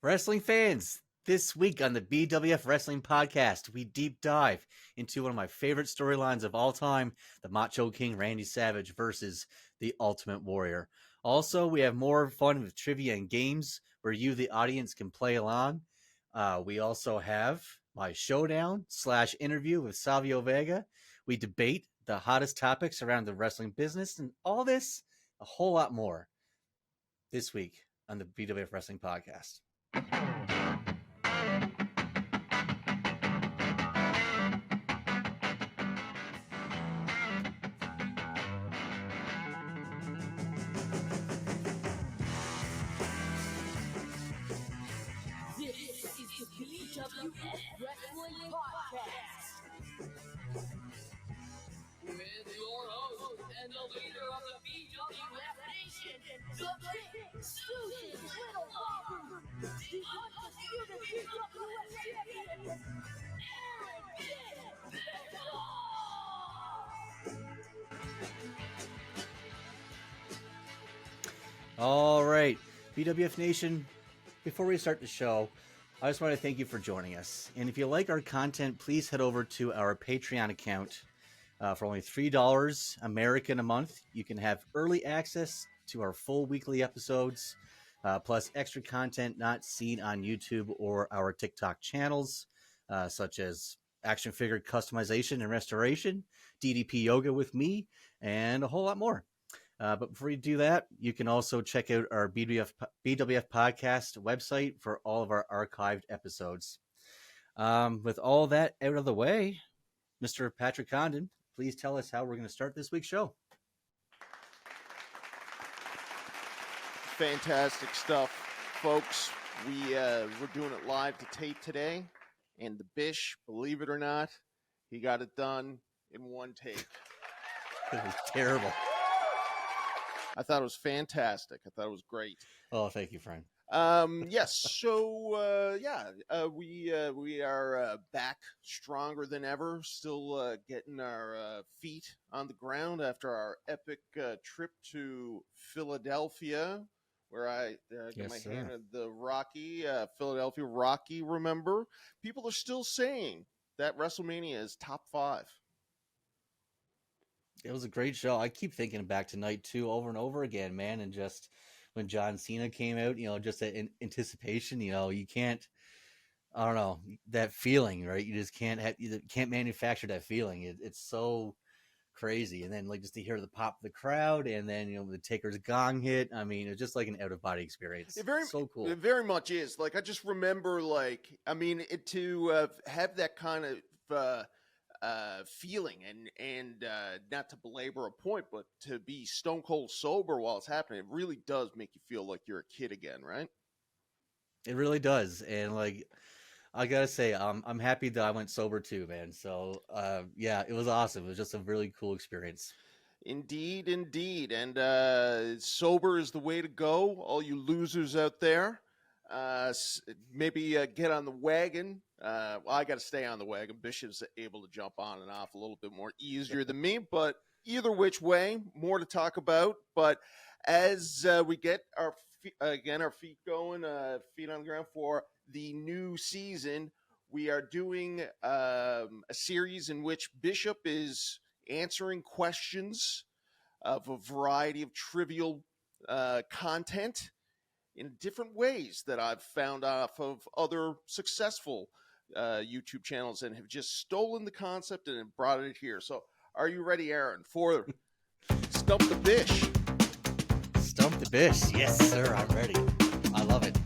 Wrestling fans, this week on the BWF Wrestling Podcast, we deep dive into one of my favorite storylines of all time, the Macho King Randy Savage versus the Ultimate Warrior. Also, we have more fun with trivia and games where you, the audience, can play along. We also have my showdown/interview with Savio Vega. We debate the hottest topics around the wrestling business and all this, a whole lot more this week on the BWF Wrestling Podcast. This is the BWF Wrestling Podcast. With your host and the leader of the BWF Nation, the Big Susan Little Bobber, the undisputed BWF champion, Aaron All right, BWF Nation, before we start the show, I just want to thank you for joining us. And if you like our content, please head over to our Patreon account. For only $3 American a month, you can have early access to our full weekly episodes, plus extra content not seen on YouTube or our TikTok channels, such as action figure customization and restoration, DDP yoga with me, and a whole lot more. But before you do that, you can also check out our BWF podcast website for all of our archived episodes. With all that out of the way, Mr. Patrick Condon, please tell us how we're going to start this week's show. Fantastic stuff, folks. We're doing it live to tape today, and the Bish, believe it or not, he got it done in one take. It was terrible. I thought it was fantastic. I thought it was great. Oh, thank you, friend. Yes. So, we are back stronger than ever. Still getting our feet on the ground after our epic trip to Philadelphia, where I got my hand on the Rocky, Philadelphia Rocky. Remember, people are still saying that WrestleMania is top 5. It was a great show. I keep thinking back tonight too, over and over again, man. And just when John Cena came out, just that anticipation, you can't, I don't know, that feeling, right? You just can't manufacture that feeling. It's so crazy. And then just to hear the pop of the crowd, and then the Taker's gong hit. I mean, it's just like an out of body experience. So cool. It very much is. I just remember, to have that kind of feeling and not to belabor a point, but to be stone cold sober while it's happening, it really does make you feel like you're a kid again, right? It really does. And I gotta say, I'm happy that I went sober too, man. So it was awesome. It was just a really cool experience. Indeed. And sober is the way to go. All you losers out there, maybe get on the wagon. I got to stay on the wagon. Bishop's able to jump on and off a little bit more easier than me, but either which way, more to talk about. But as we get our feet going, feet on the ground for the new season, we are doing a series in which Bishop is answering questions of a variety of trivial content in different ways that I've found off of other successful YouTube channels, and have just stolen the concept and brought it here. So are you ready, Aaron, for Stump the Bish? Stump the Bish. Yes, sir. I'm ready. I love it.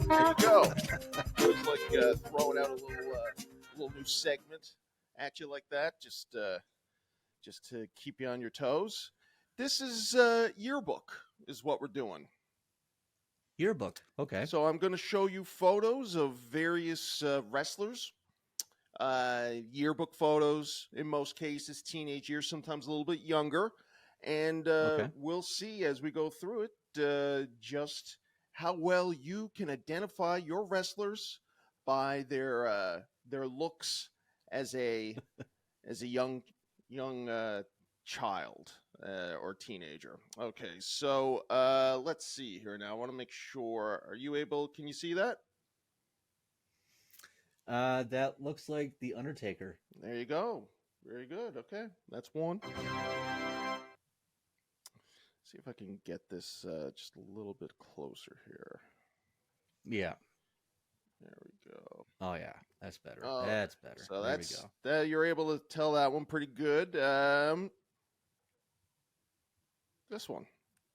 There you go. It was like throwing out a little new segment at you like that, just to keep you on your toes. This is yearbook is what we're doing. Yearbook. Okay. So I'm going to show you photos of various wrestlers yearbook photos in most cases, teenage years, sometimes a little bit younger. And Okay. we'll see as we go through it just how well you can identify your wrestlers by their looks as a young child or teenager. Okay, so let's see here now. I want to make sure. Are you able? Can you see that? That looks like the Undertaker. There you go. Very good. Okay, that's one. See if I can get this just a little bit closer here. Yeah. There we go. Oh yeah, that's better. Oh, That's better. So there that's we go. that. You're able to tell that one pretty good. This one,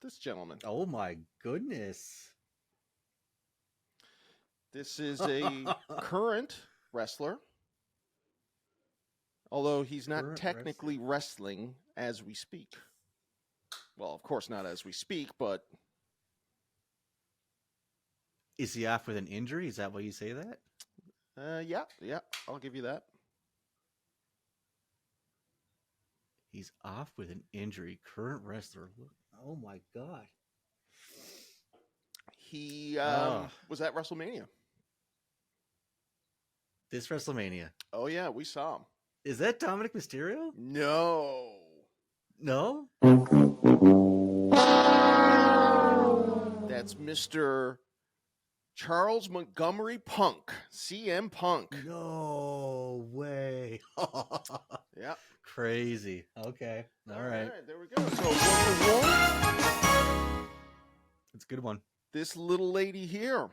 this gentleman. Oh my goodness. This is a current wrestler, although he's not Current technically wrestling as we speak. Well, of course not as we speak, but Is he off with an injury? Is that why you say that? yeah, I'll give you that. He's off with an injury. Current wrestler. Oh my god. He Ah. was at WrestleMania. This WrestleMania. Oh yeah, we saw him. Is that Dominic Mysterio? No. No? That's Mr. Charles Montgomery Punk, CM Punk. No way. Yeah. Crazy. Okay. All right. There we go. So 1-1. It's a good one. This little lady here.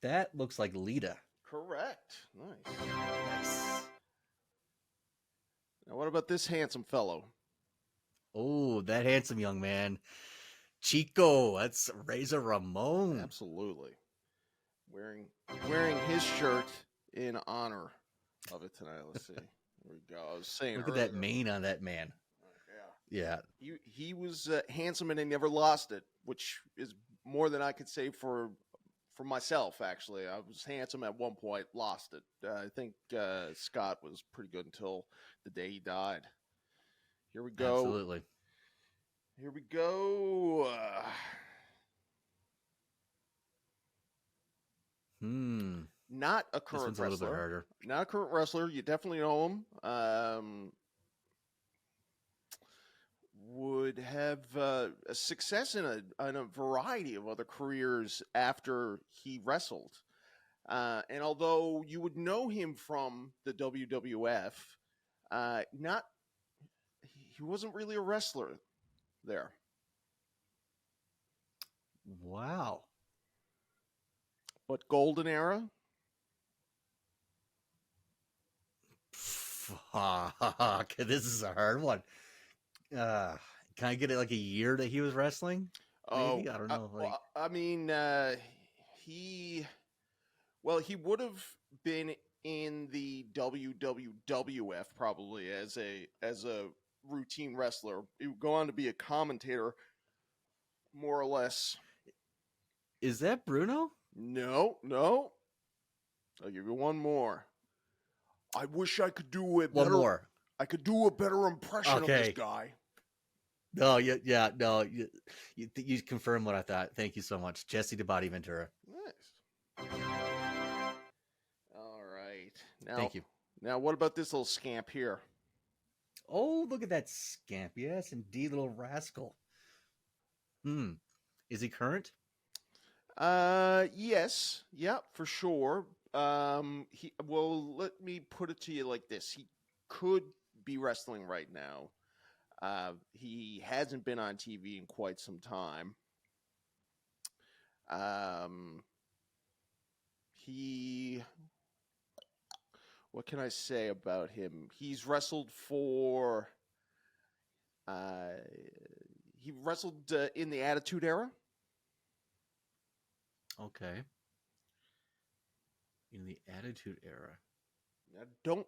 That looks like Lita. Correct. Nice. Nice. Now, what about this handsome fellow? Oh, that handsome young man. Chico. That's Razor Ramon. Absolutely. Wearing his shirt in honor of it tonight. Let's see. There we go. I was saying Look at that mane on that man. Yeah. He was handsome and he never lost it, which is more than I could say for myself, actually. I was handsome at one point, lost it. I think Scott was pretty good until the day he died. Here we go. Absolutely. Here we go. Not a This current one's a little bit wrestler. harder. Not a current wrestler. You definitely know him. Would have a success in a variety of other careers after he wrestled. And although you would know him from the WWF, he wasn't really a wrestler there. Wow. But Golden Era? Fuck. This is a hard one. Can I get it like a year that he was wrestling? Maybe? I don't know. He would have been in the WWF probably as a routine wrestler. He would go on to be a commentator, more or less. Is that Bruno? No. I'll give you one more. I wish I could do a better. One more. I could do a better impression of this guy. No, yeah, no. You confirmed what I thought. Thank you so much, Jesse the Body Ventura. Nice. All right. Now, Thank you. Now, what about this little scamp here? Oh, look at that scamp. Yes, indeed, little rascal. Is he current? Yes. Yeah, for sure. Let me put it to you like this. He could be wrestling right now. He hasn't been on TV in quite some time. What can I say about him? He's wrestled for, he wrestled in the Attitude Era. Okay. In the Attitude Era.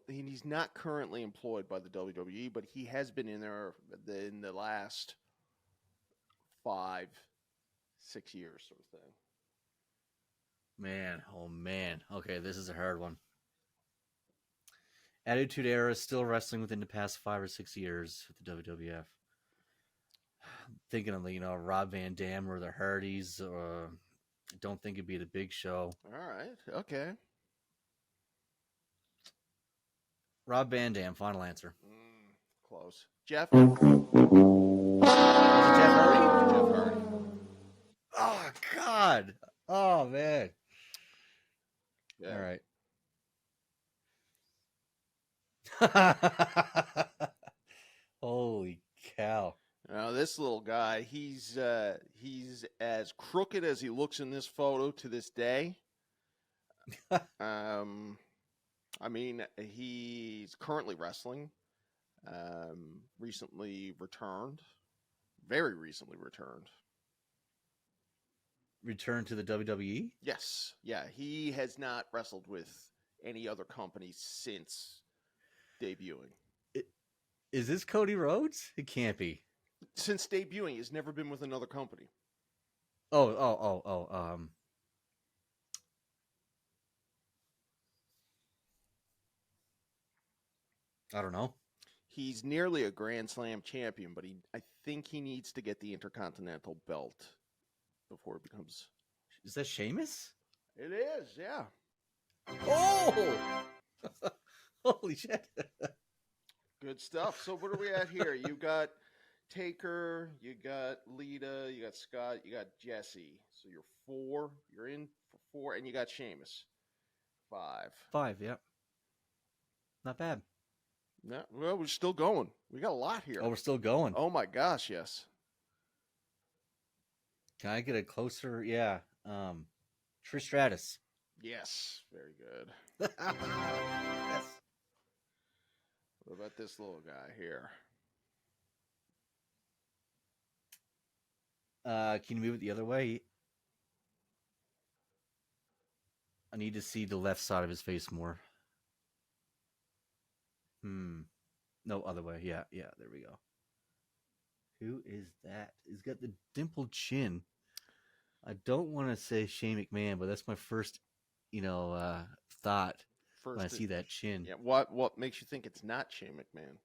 And he's not currently employed by the WWE, but he has been in there in the last 5-6 years, sort of thing. Man, oh man. Okay, this is a hard one. Attitude Era is still wrestling within the past 5 or 6 years with the WWF. Thinking of Rob Van Dam or the Hardys. Don't think it'd be the Big Show. All right. Okay. Rob Van Dam. Final answer. Close. Jeff? Was it Jeff Hardy? Jeff Hardy. Oh God! Oh man! Yeah. All right. Holy cow! Now this little guy, he's as crooked as he looks in this photo to this day. I mean, he's currently wrestling. Recently returned, very recently returned. Return to the WWE? Yes, yeah, he has not wrestled with any other company since debuting. Is this Cody Rhodes? It can't be. Since debuting, he's never been with another company. I don't know. He's nearly a Grand Slam champion, but I think he needs to get the Intercontinental belt before it becomes. Is that Sheamus? It is, yeah. Oh! Holy shit! Good stuff. So what are we at here? You got Taker, you got Lita, you got Scott, you got Jesse. So you're 4. You're in for 4, and you got Sheamus. 5. 5, yeah. Not bad. No, well, we're still going. We got a lot here. Oh, we're still going. Oh my gosh, yes. Can I get a closer? Yeah. Trish Stratus. Yes, very good. Yes. What about this little guy here? Can you move it the other way? I need to see the left side of his face more. No, other way. Yeah, there we go. Who is that? He's got the dimpled chin. I don't want to say Shane McMahon, but that's my first, thought when I see that chin. Yeah, what makes you think it's not Shane McMahon?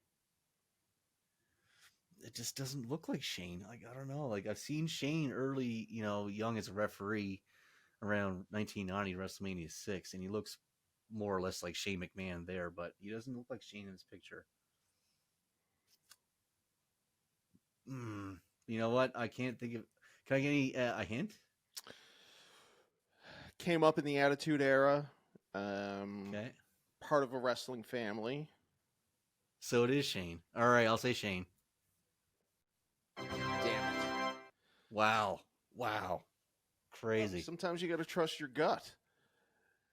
It just doesn't look like Shane. Like, I don't know. Like, I've seen Shane early, young as a referee around 1990 WrestleMania 6, and he looks more or less like Shane McMahon there, but he doesn't look like Shane in this picture. You know what? I can't think of. Can I get a hint? Came up in the Attitude Era. Okay. Part of a wrestling family. So it is Shane. All right, I'll say Shane. Damn it. Wow. Crazy. Sometimes you got to trust your gut.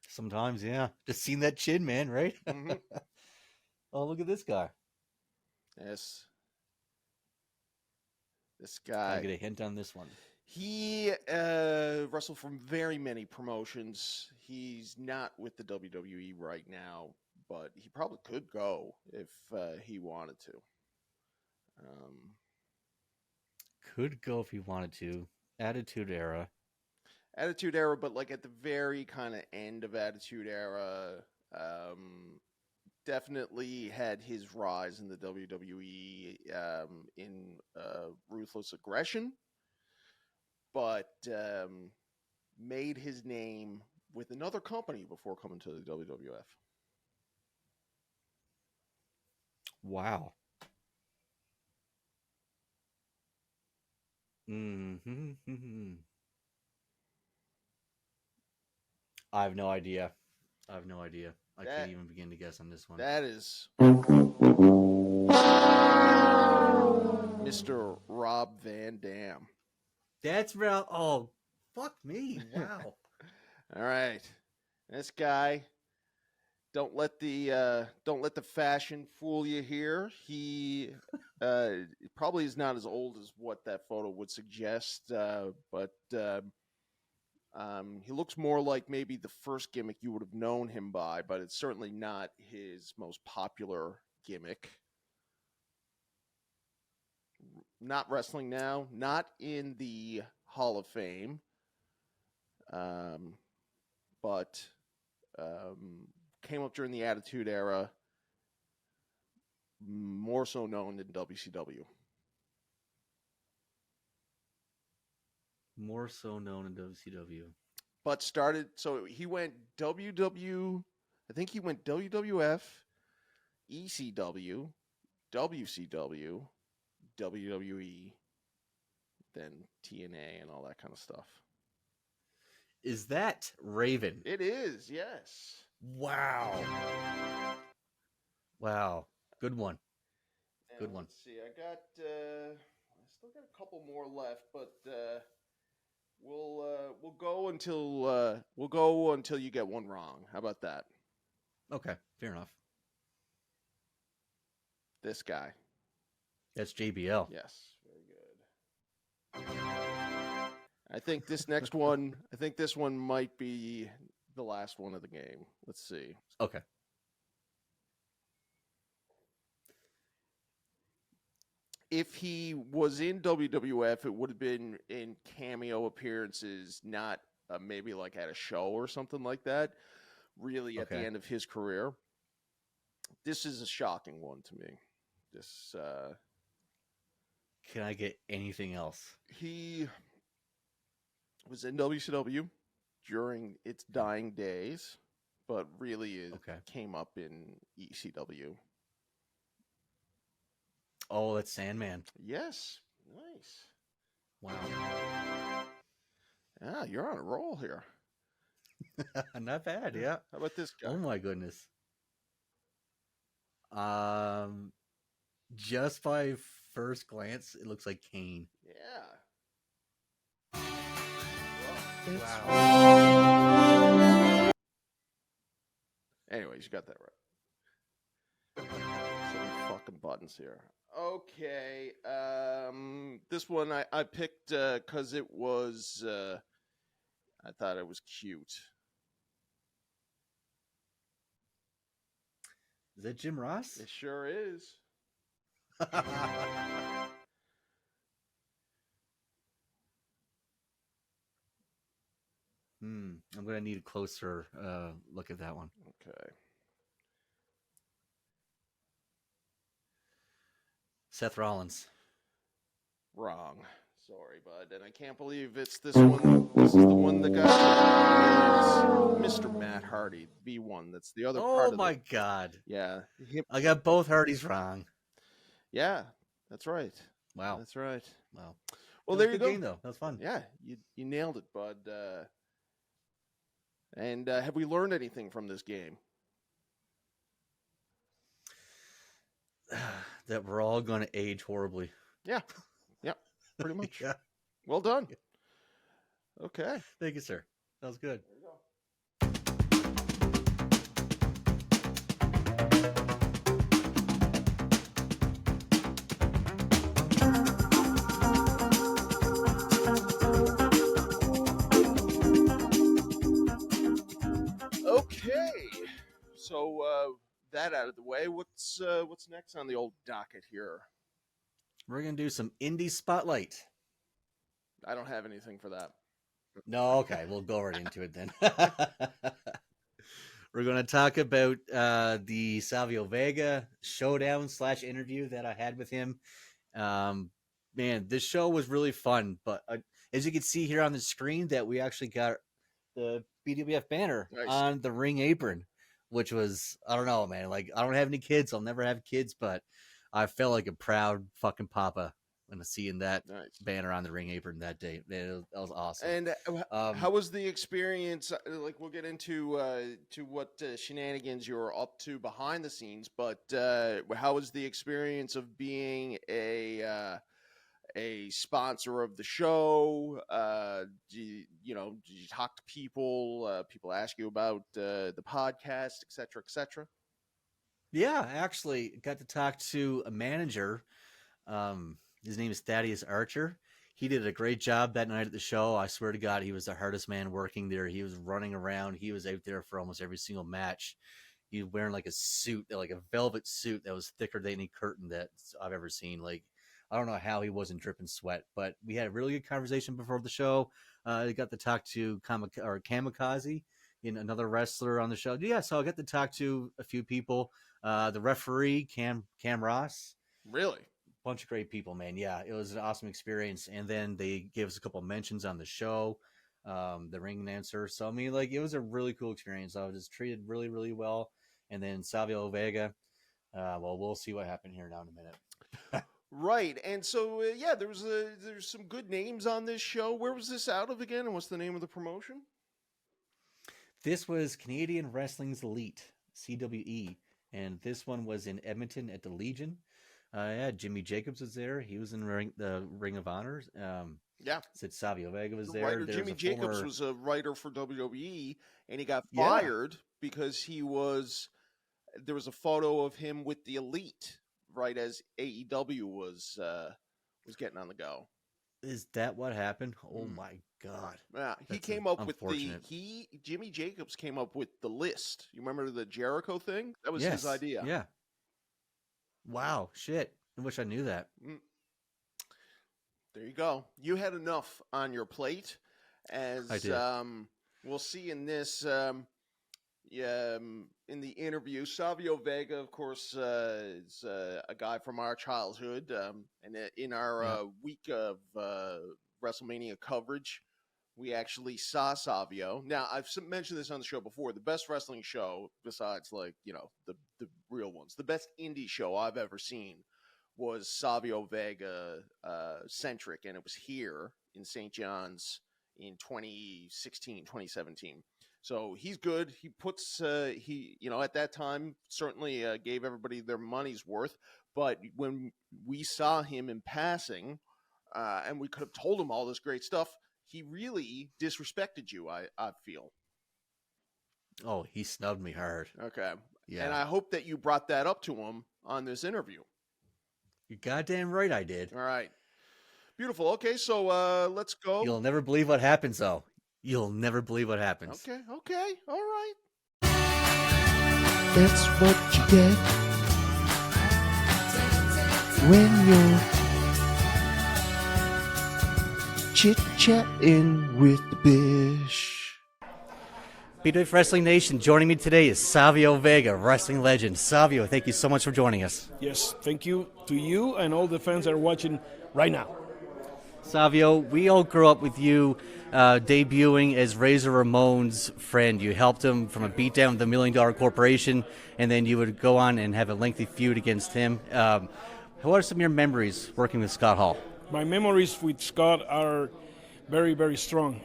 Sometimes, yeah. Just seen that chin, man, right? Mm-hmm. Oh, look at this guy. Yes. This guy. I get a hint on this one. He wrestled from very many promotions. He's not with the WWE right now, but he probably could go if he wanted to. Could go if he wanted to. Attitude Era. Attitude Era, but like at the very kind of end of Attitude Era, definitely had his rise in the WWE in ruthless aggression, but made his name with another company before coming to the WWF. Wow. Mm-hmm. I have no idea. I can't even begin to guess on this one. That is Mr. Rob Van Dam. That's real. Oh, fuck me! Wow. All right, this guy. Don't let the fashion fool you here. He probably is not as old as what that photo would suggest, but he looks more like maybe the first gimmick you would have known him by, but it's certainly not his most popular gimmick. Not wrestling now, not in the Hall of Fame, but came up during the Attitude Era more so known in WCW. More so known in WCW. But started, so he went I think he went WWF, ECW, WCW, WWE, then TNA and all that kind of stuff. Is that Raven? It is, yes. Wow. Wow. Good one. Good one. Let's see. I still got a couple more left, but we'll go until you get one wrong. How about that? Okay, fair enough. This guy. That's JBL. Yes, very good. I think this next one. I think this one might be the last one of the game. Let's see. Okay. If he was in WWF, it would have been in cameo appearances, not maybe like at a show or something like that. Really, at the end of his career. This is a shocking one to me. This. Can I get anything else? He was in WCW during its dying days, but really came up in ECW. Oh, that's Sandman. Yes. Nice. Wow. Yeah, you're on a roll here. Not bad, yeah. How about this guy? Oh my goodness. Just by first glance, it looks like Kane. Yeah. Wow. Anyways, you got that right. Some fucking buttons here. Okay. This one I picked because it was I thought it was cute. Is that Jim Ross? It sure is. I'm going to need a closer look at that one. Okay. Seth Rollins. Wrong. Sorry, bud. And I can't believe it's this one. This is the one that got Mr. Matt Hardy, B1. That's the other part of my God. Yeah. I got both Hardys wrong. Yeah, that's right. Wow. That's right. Wow. Well, there you go. Game, though. That was fun. Yeah, you nailed it, bud. And have we learned anything from this game? That we're all going to age horribly. Yeah. Yeah, pretty much. Yeah. Well done. Okay. Thank you, sir. That was good. There you go. Okay. So that out of the way, what's next on the old docket here? We're going to do some indie spotlight. I don't have anything for that. No, okay. We'll go right into it then. We're going to talk about the Savio Vega showdown / interview that I had with him. Man, this show was really fun. But as you can see here on the screen, that we actually got the BWF banner on the ring apron, which was, I don't know, man. Like, I don't have any kids. I'll never have kids, but I felt like a proud fucking papa when seeing that banner on the ring apron that day. That was awesome. And how was the experience? Like, we'll get into to what shenanigans you were up to behind the scenes, but how was the experience of being a sponsor of the show? Did you talk to people? People ask you about the podcast, et cetera, et cetera? Yeah, I actually got to talk to a manager. His name is Thaddeus Archer. He did a great job that night at the show. I swear to God, he was the hardest man working there. He was running around. He was out there for almost every single match. He was wearing like a suit, like a velvet suit that was thicker than any curtain that I've ever seen. Like, I don't know how he wasn't dripping sweat, but we had a really good conversation before the show. I got to talk to Kamikaze. another wrestler on the show. Yeah, so I got to talk to a few people. The referee, Cam Ross. Really? Bunch of great people, man. Yeah, it was an awesome experience. And then they gave us a couple of mentions on the show, the ring announcer. So, I mean, like, it was a really cool experience. I was just treated really, really well. And then Savio Vega, well, we'll see what happened here now in a minute. Right. And so, yeah, there's some good names on this show. Where was this out of again? And what's the name of the promotion? This was Canadian Wrestling's Elite, CWE. And this one was in Edmonton at the Legion. Yeah, Jimmy Jacobs was there. He was in the Ring of Honor. Yeah. Said Savio Vega was The there. writer Jimmy Jacobs was a writer for WWE, and he got Yeah. fired because there was a photo of him with the Elite right as AEW was getting on the go. Is that what happened? Oh my God! Yeah, he That's came up with unfortunate. Jimmy Jacobs came up with the list. You remember the Jericho thing? That was his Yes. idea. Yeah. Wow. Shit. I wish I knew that. There you go. You had enough on your plate, as I did. We'll see in this. In the interview, Savio Vega, of course, is a guy from our childhood, and in our week of WrestleMania coverage, we actually saw Savio. Now, I've mentioned this on the show before. The best wrestling show, besides the real ones, the best indie show I've ever seen was Savio Vega centric, and it was here in St. John's in 2016, 2017. So he's good. He puts at that time certainly gave everybody their money's worth. But when we saw him in passing, and we could have told him all this great stuff, he really disrespected you. I feel. Oh, he snubbed me hard. Okay. Yeah. And I hope that you brought that up to him on this interview. You're goddamn right I did. All right. Beautiful. Okay, so let's go. You'll never believe what happens, though. You'll never believe what happens. Okay. All right. That's what you get when you're chit-chatting with the Bish. BWF Wrestling Nation, joining me today is Savio Vega, wrestling legend. Savio, thank you so much for joining us. Yes, thank you to you and all the fans that are watching right now. Savio, we all grew up with you debuting as Razor Ramon's friend. You helped him from a beatdown with the $1 Million Corporation, and then you would go on and have a lengthy feud against him. What are some of your memories working with Scott Hall? My memories with Scott are very, very strong.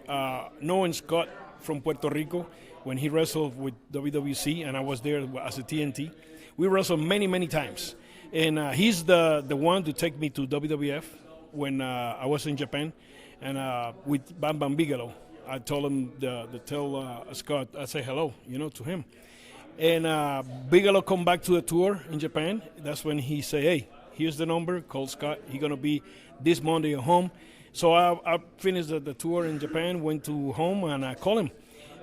Knowing Scott from Puerto Rico when he wrestled with WWC, and I was there as a TNT, we wrestled many, many times. And he's the one to take me to WWF when I was in Japan, and with Bam Bam Bigelow. I told him to tell Scott, I say hello, to him. And Bigelow come back to the tour in Japan. That's when he say, hey, here's the number, call Scott. He's going to be this Monday at home. So I finished the tour in Japan, went to home, and I called him.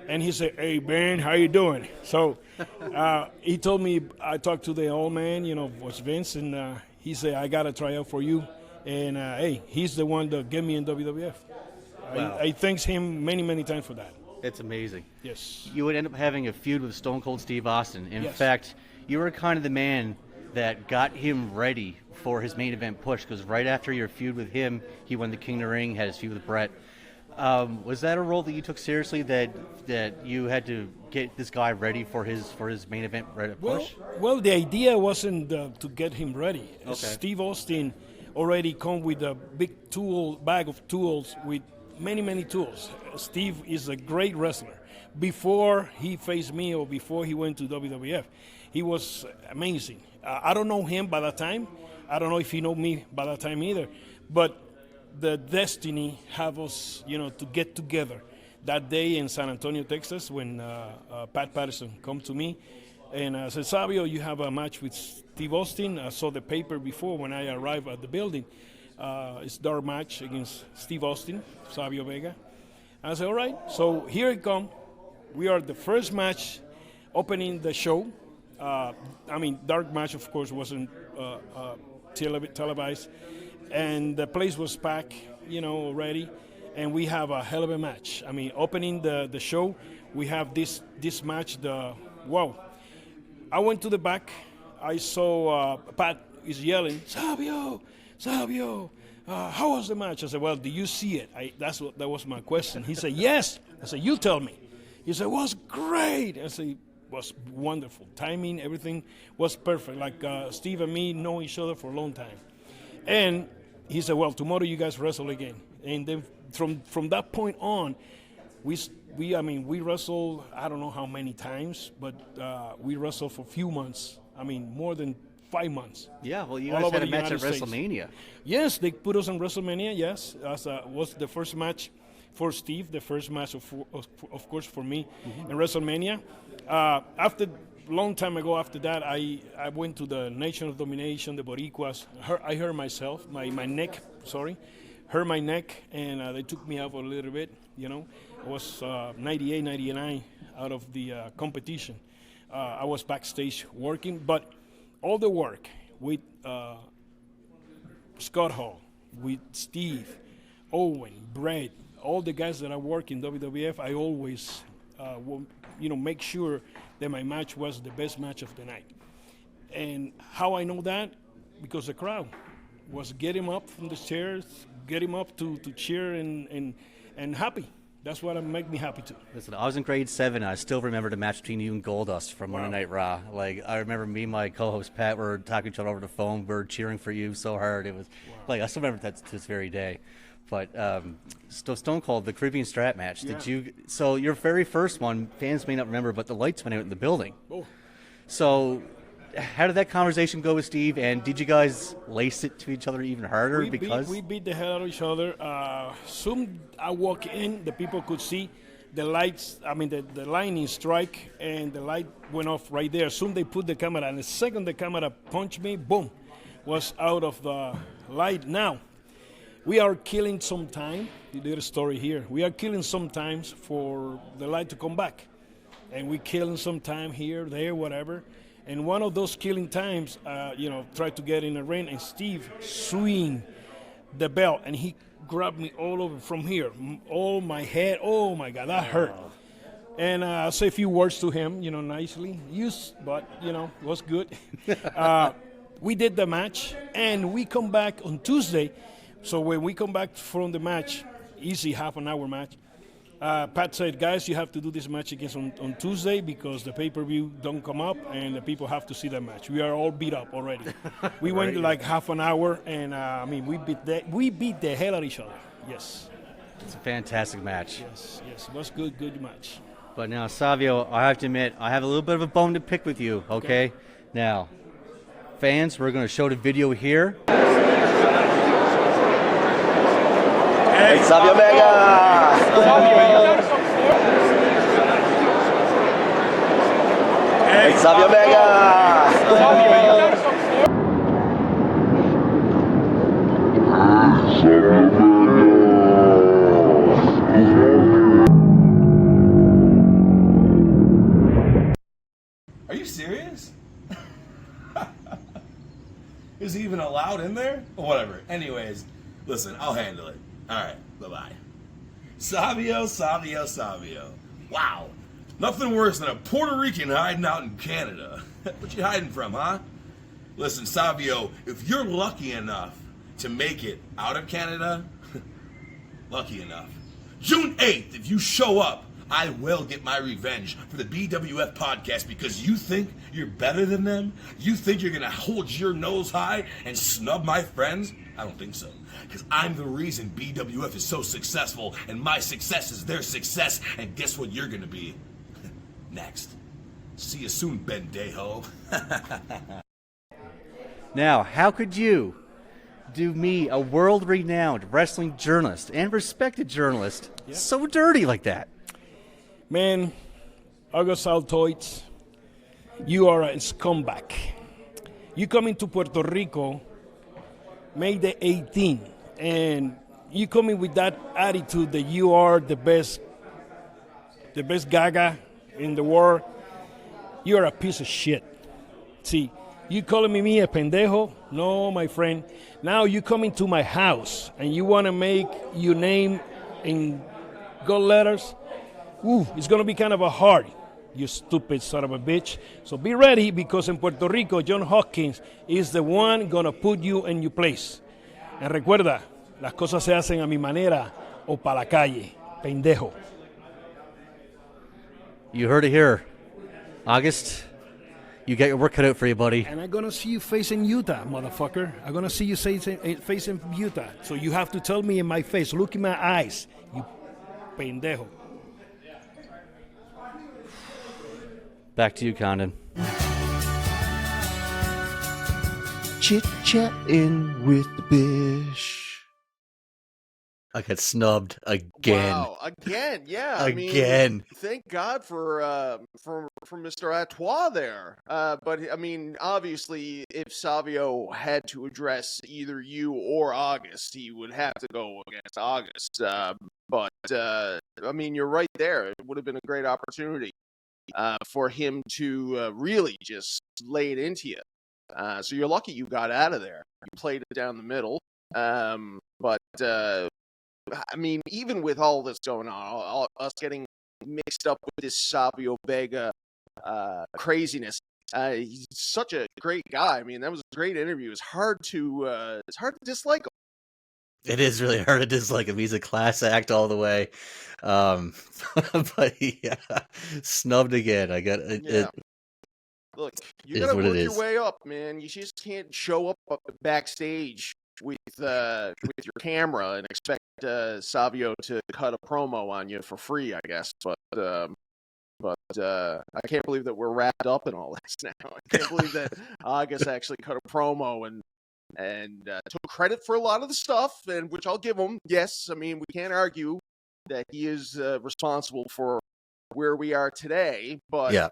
And he said, hey, Ben, how you doing? So he told me, I talked to the old man, was Vince, and he said, I got to try out for you. And, hey, he's the one that get me in WWF. Wow. I thanks him many, many times for that. It's amazing. Yes. You would end up having a feud with Stone Cold Steve Austin. In Yes. fact, you were kind of the man that got him ready for his main event push, because right after your feud with him, he won the King of the Ring, had his feud with Brett. Was that a role that you took seriously, that you had to get this guy ready for his main event push? Well, the idea wasn't to get him ready. Okay. Steve Austin already come with a big bag of tools with many, many tools. Steve is a great wrestler. Before he faced me or before he went to WWF, he was amazing. I don't know him by that time. I don't know if he know me by that time either. But the destiny have us, to get together that day in San Antonio, Texas, when Pat Patterson come to me and said, Savio, you have a match with Steve Austin. I saw the paper before when I arrived at the building. It's their match against Steve Austin, Savio Vega. I said, all right. So here it come. We are the first match opening the show. Dark match, of course, wasn't televised. And the place was packed, already. And we have a hell of a match. Opening the show we have this match. Wow. I went to the back. I saw Pat is yelling, Savio, how was the match? I said, well, do you see it? That was my question. He said, yes. I said, you tell me. He said, it was great. I said, it was wonderful. Timing, everything was perfect. Like Steve and me know each other for a long time. And he said, well, tomorrow you guys wrestle again. And then from that point on, we wrestled, I don't know how many times, but we wrestled for a few months. I mean, more than 5 months. Yeah, well, you guys had a match at WrestleMania. Yes, they put us on WrestleMania, yes. Was the first match for Steve, the first match, of course, for me in WrestleMania. After long time ago, after that, I went to the Nation of Domination, the Boricuas. I hurt myself, my neck, hurt my neck, and they took me out a little bit, you know. I was 98, 99 out of the competition. I was backstage working, but all the work with Scott Hall, with Steve, Owen, Brett, all the guys that I work in WWF, I always make sure that my match was the best match of the night. And how I know that? Because the crowd was getting up from the chairs, getting up to cheer and happy. That's what make me happy too. Listen, I was in grade 7. I still remember the match between you and Goldust from Monday Night Raw. Like, I remember me and my co-host Pat were talking to each other over the phone. We were cheering for you so hard. It was like, I still remember that to this very day. But Stone Cold, the Caribbean Strap match. Yeah. So your very first one, fans may not remember, but the lights went out in the building. Oh. So how did that conversation go with Steve? And did you guys lace it to each other even harder? We beat the hell out of each other. Soon I walk in, the people could see the lights, the lightning strike, and the light went off right there. Soon they put the camera, and the second the camera punched me, boom, was out of the light. Now, we are killing some time. You did a story here. We are killing some times for the light to come back. And we're killing some time here, there, whatever. And one of those killing times, tried to get in the ring, and Steve swing the belt, and he grabbed me all over from here, all my head. Oh my God, that hurt. And I say a few words to him, nicely, but it was good. We did the match, and we come back on Tuesday. So when we come back from the match, easy half-an-hour match, Pat said, guys, you have to do this match again on Tuesday because the pay-per-view don't come up and the people have to see that match. We are all beat up already. We went like half an hour, and we beat the hell out of each other. Yes. It's a fantastic match. Yes, it was good match. But now, Savio, I have to admit, I have a little bit of a bone to pick with you, okay? Now, fans, we're going to show the video here. Hey, Savio Vega! Hey, Savio Vega! Are you serious? Is he even allowed in there? Whatever. Anyways, listen, I'll handle it. All right, bye-bye. Savio. Wow. Nothing worse than a Puerto Rican hiding out in Canada. What you hiding from, huh? Listen, Savio, if you're lucky enough to make it out of Canada, lucky enough. June 8th, if you show up, I will get my revenge for the BWF podcast because you think you're better than them? You think you're going to hold your nose high and snub my friends? I don't think so. Because I'm the reason BWF is so successful, and my success is their success, and guess what you're going to be? Next. See you soon, Bendejo. Now, how could you do me, a world-renowned wrestling journalist and respected journalist, so dirty like that? Man, August Altoids, you are a scumbag. You come into Puerto Rico May the 18th, and you come in with that attitude that you are the best gaga in the world. You are a piece of shit. See, you calling me a pendejo? No, my friend. Now you come into my house and you want to make your name in gold letters? It's going to be kind of a hard, you stupid son of a bitch. So be ready, because in Puerto Rico, John Hopkins is the one going to put you in your place. And recuerda, las cosas se hacen a mi manera o pa la calle, pendejo. You heard it here. August, you got your work cut out for you, buddy. And I'm going to see you facing Utah, motherfucker. I'm going to see you facing Utah. So you have to tell me in my face, look in my eyes, you pendejo. Back to you, Condon. Chit-chatting with the Bish. I got snubbed again. Wow, again, yeah. Again. I mean, thank God for Mr. Atois there. But I mean, obviously, if Savio had to address either you or August, he would have to go against August. But I mean, you're right there. It would have been a great opportunity for him to really just lay it into you. So you're lucky you got out of there. You played it down the middle. But I mean, even with all this going on, us getting mixed up with this Savio Vega craziness, he's such a great guy. I mean, that was a great interview. It's hard to dislike him. It is really hard to dislike him. He's a class act all the way. But yeah, snubbed again. I got it. Yeah. Look, you gotta work your way up, man. You just can't show up backstage with your camera and expect Savio to cut a promo on you for free, I guess. But I can't believe that we're wrapped up in all this now. I can't believe that August actually cut a promo and took credit for a lot of the stuff, and which I'll give him. Yes, I mean, we can't argue that he is responsible for where we are today, but yeah.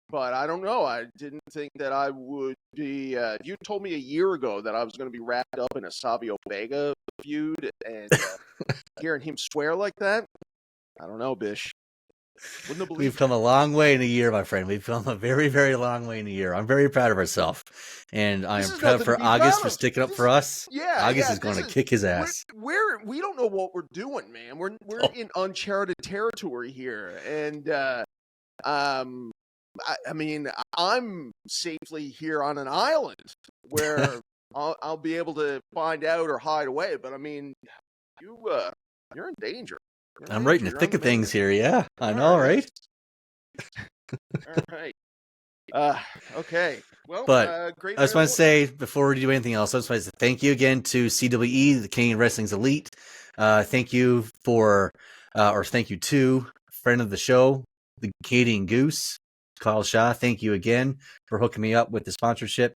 But I don't know. I didn't think that I would be. You told me a year ago that I was going to be wrapped up in a Savio Vega feud, and hearing him swear like that, I don't know, Bish. Wouldn't have believed. We've come a long way in a year, my friend. We've come a very, very long way in a year. I'm very proud of ourselves, and I am proud for August for sticking up for us. Yeah, August is going to kick his ass. We don't know what we're doing, man. We're in uncharted territory here, and I mean, I'm safely here on an island where I'll be able to find out or hide away. But I mean, you're in danger. I'm right in the thick of things here. Yeah, I know, right? All right. Okay. Well, but great. I just want to say before we do anything else, I just want to say thank you again to CWE, the Canadian Wrestling's Elite. Thank you thank you to friend of the show, the Canadian Goose, Kyle Shaw. Thank you again for hooking me up with the sponsorship.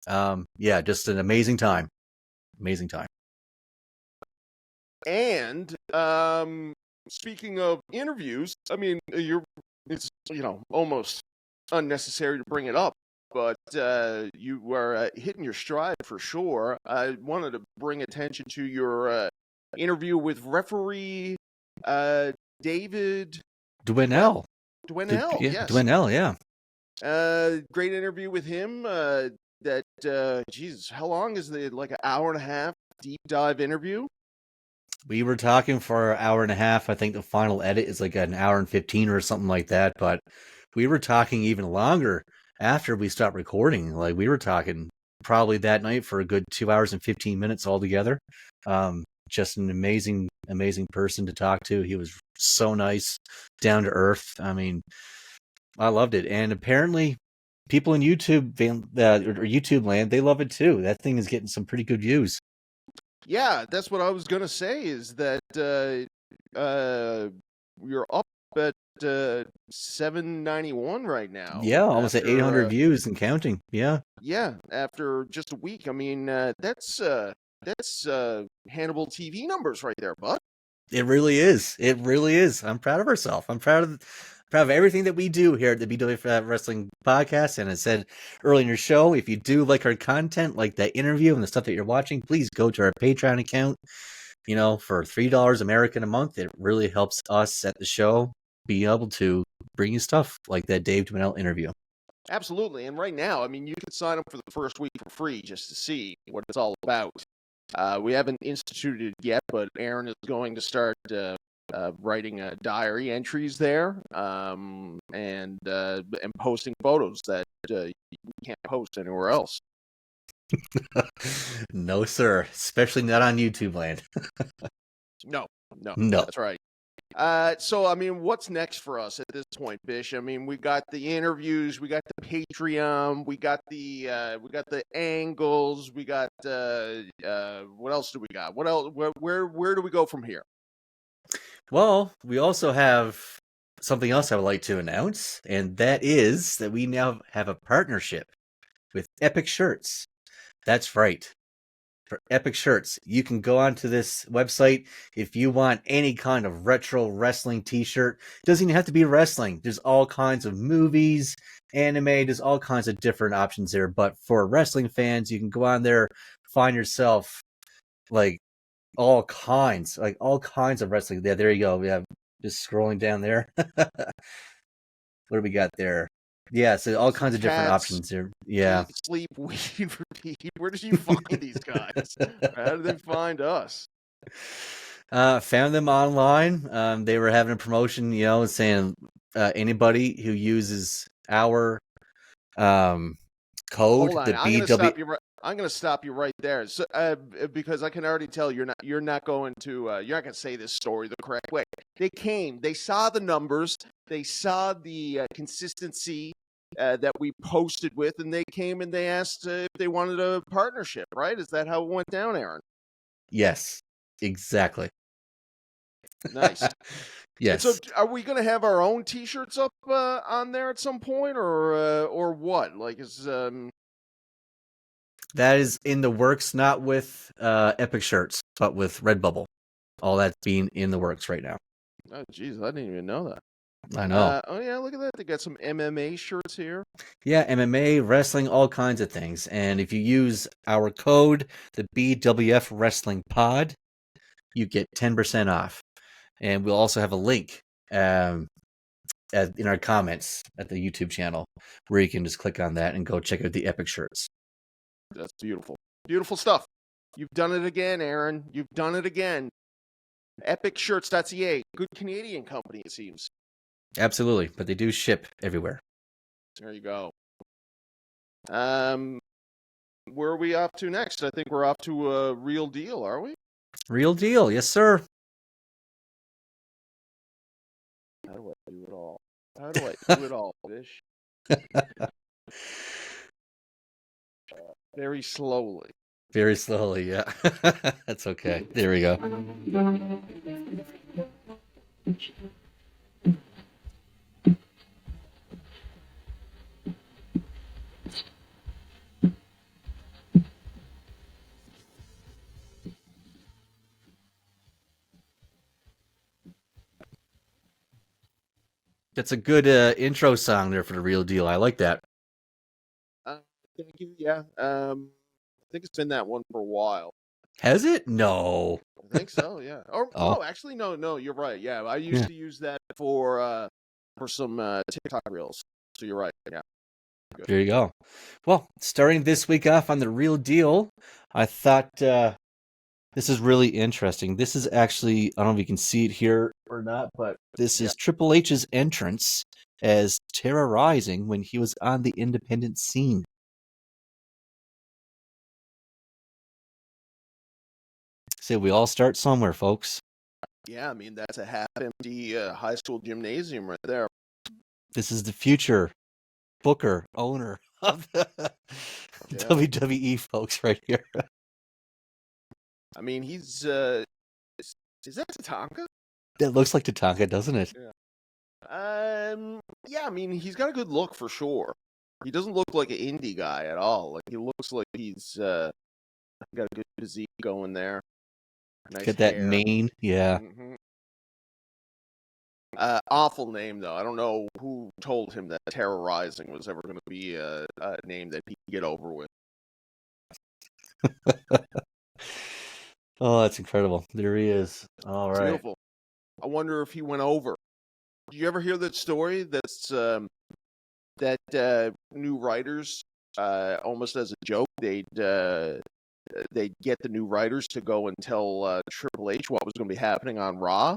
Yeah, just an amazing time. Amazing time. And speaking of interviews, I mean, it's almost unnecessary to bring it up, but you are hitting your stride for sure. I wanted to bring attention to your interview with referee David Dwinell. Yes. Dwinell, yeah. Great interview with him. Jesus, how long is it? Like an hour and a half deep dive interview? We were talking for an hour and a half. I think the final edit is like an hour and 15 or something like that. But we were talking even longer after we stopped recording. Like we were talking probably that night for a good 2 hours and 15 minutes altogether. Just an amazing, amazing person to talk to. He was so nice, down to earth. I mean, I loved it. And apparently people in YouTube or YouTube land, they love it too. That thing is getting some pretty good views. Yeah, that's what I was going to say is that you're up at 791 right now. Yeah, almost at 800 views and counting. Yeah. Yeah, after just a week. I mean, that's Hannibal TV numbers right there, bud. It really is. It really is. I'm proud of ourselves. I'm proud of everything that we do here at the BWF Wrestling Podcast. And I said earlier in your show, if you do like our content, like that interview and the stuff that you're watching, please go to our Patreon account. For $3 American a month, it really helps us at the show be able to bring you stuff like that Dave Dwinell interview. Absolutely. And right now, I mean, you can sign up for the first week for free just to see what it's all about. We haven't instituted it yet, but Aaron is going to start writing diary entries there, and posting photos that you can't post anywhere else. No, sir. Especially not on YouTube land. No, No. that's right. So, I mean, what's next for us at this point, Bish? I mean, we got the interviews, we got the Patreon, we got the angles, we got what else do we got? What else? Where do we go from here? Well, we also have something else I would like to announce, and that is that we now have a partnership with Epic Shirts. That's right. For Epic Shirts, you can go onto this website if you want any kind of retro wrestling t-shirt. Doesn't even have to be wrestling. There's all kinds of movies, anime, there's all kinds of different options there. But for wrestling fans, you can go on there, find yourself like all kinds of wrestling. Yeah, there you go. We have just scrolling down there. What do we got there? Yeah, so all kinds of different options here. Yeah. Eat, sleep, weed, repeat. Where did you find these guys? How did they find us? Found them online. They were having a promotion, saying anybody who uses our code, Hold on, the BW. I'm going to stop you right there, so, because I can already tell you're not going to say this story the correct way. They saw the numbers, they saw the consistency that we posted with, and they came and they asked if they wanted a partnership. Right? Is that how it went down, Aaron? Yes, exactly. Nice. Yes. And so, are we going to have our own T-shirts up on there at some point, or what? Like, that is in the works, not with Epic Shirts, but with Redbubble. All that's being in the works right now. Oh, geez, I didn't even know that. I know. Oh, yeah, look at that. They got some MMA shirts here. Yeah, MMA, wrestling, all kinds of things. And if you use our code, the BWFWRESTLINGPOD, you get 10% off. And we'll also have a link in our comments at the YouTube channel where you can just click on that and go check out the Epic Shirts. That's beautiful. Beautiful stuff. You've done it again, Aaron. You've done it again. EpicShirts.ca. Good Canadian company, it seems. Absolutely, but they do ship everywhere. There you go. Where are we off to next? I think we're off to a Real Deal, are we? Real Deal, yes, sir. How do I do it all? How do I do it all, Bish? Very slowly. Very slowly, yeah. That's okay. There we go. That's a good intro song there for the Real Deal. I like that. Thank you. Yeah. I think it's been that one for a while. Has it? No. I think so. Yeah. Or no, actually, no. You're right. Yeah, I used to use that for some TikTok reels. So you're right. Yeah. Good. There you go. Well, starting this week off on the Real Deal, I thought this is really interesting. This is actually, I don't know if you can see it here or not, but this is Triple H's entrance as Terrorizing when he was on the independent scene. So we all start somewhere, folks. Yeah, I mean, that's a half-empty high school gymnasium right there. This is the future booker, owner of the WWE, folks, right here. I mean, he's... is that Tatanka? That looks like Tatanka, doesn't it? Yeah. Yeah, I mean, he's got a good look for sure. He doesn't look like an indie guy at all. Like, he looks like he's got a good physique going there. Nice Got that hair. mane, yeah. Mm-hmm. Awful name, though. I don't know who told him that Terrorizing was ever going to be a name that he could get over with. Oh, that's incredible. There he is. All right. Beautiful. I wonder if he went over. Did you ever hear that story? That's that new writers, almost as a joke, they'd get the new writers to go and tell Triple H what was going to be happening on Raw,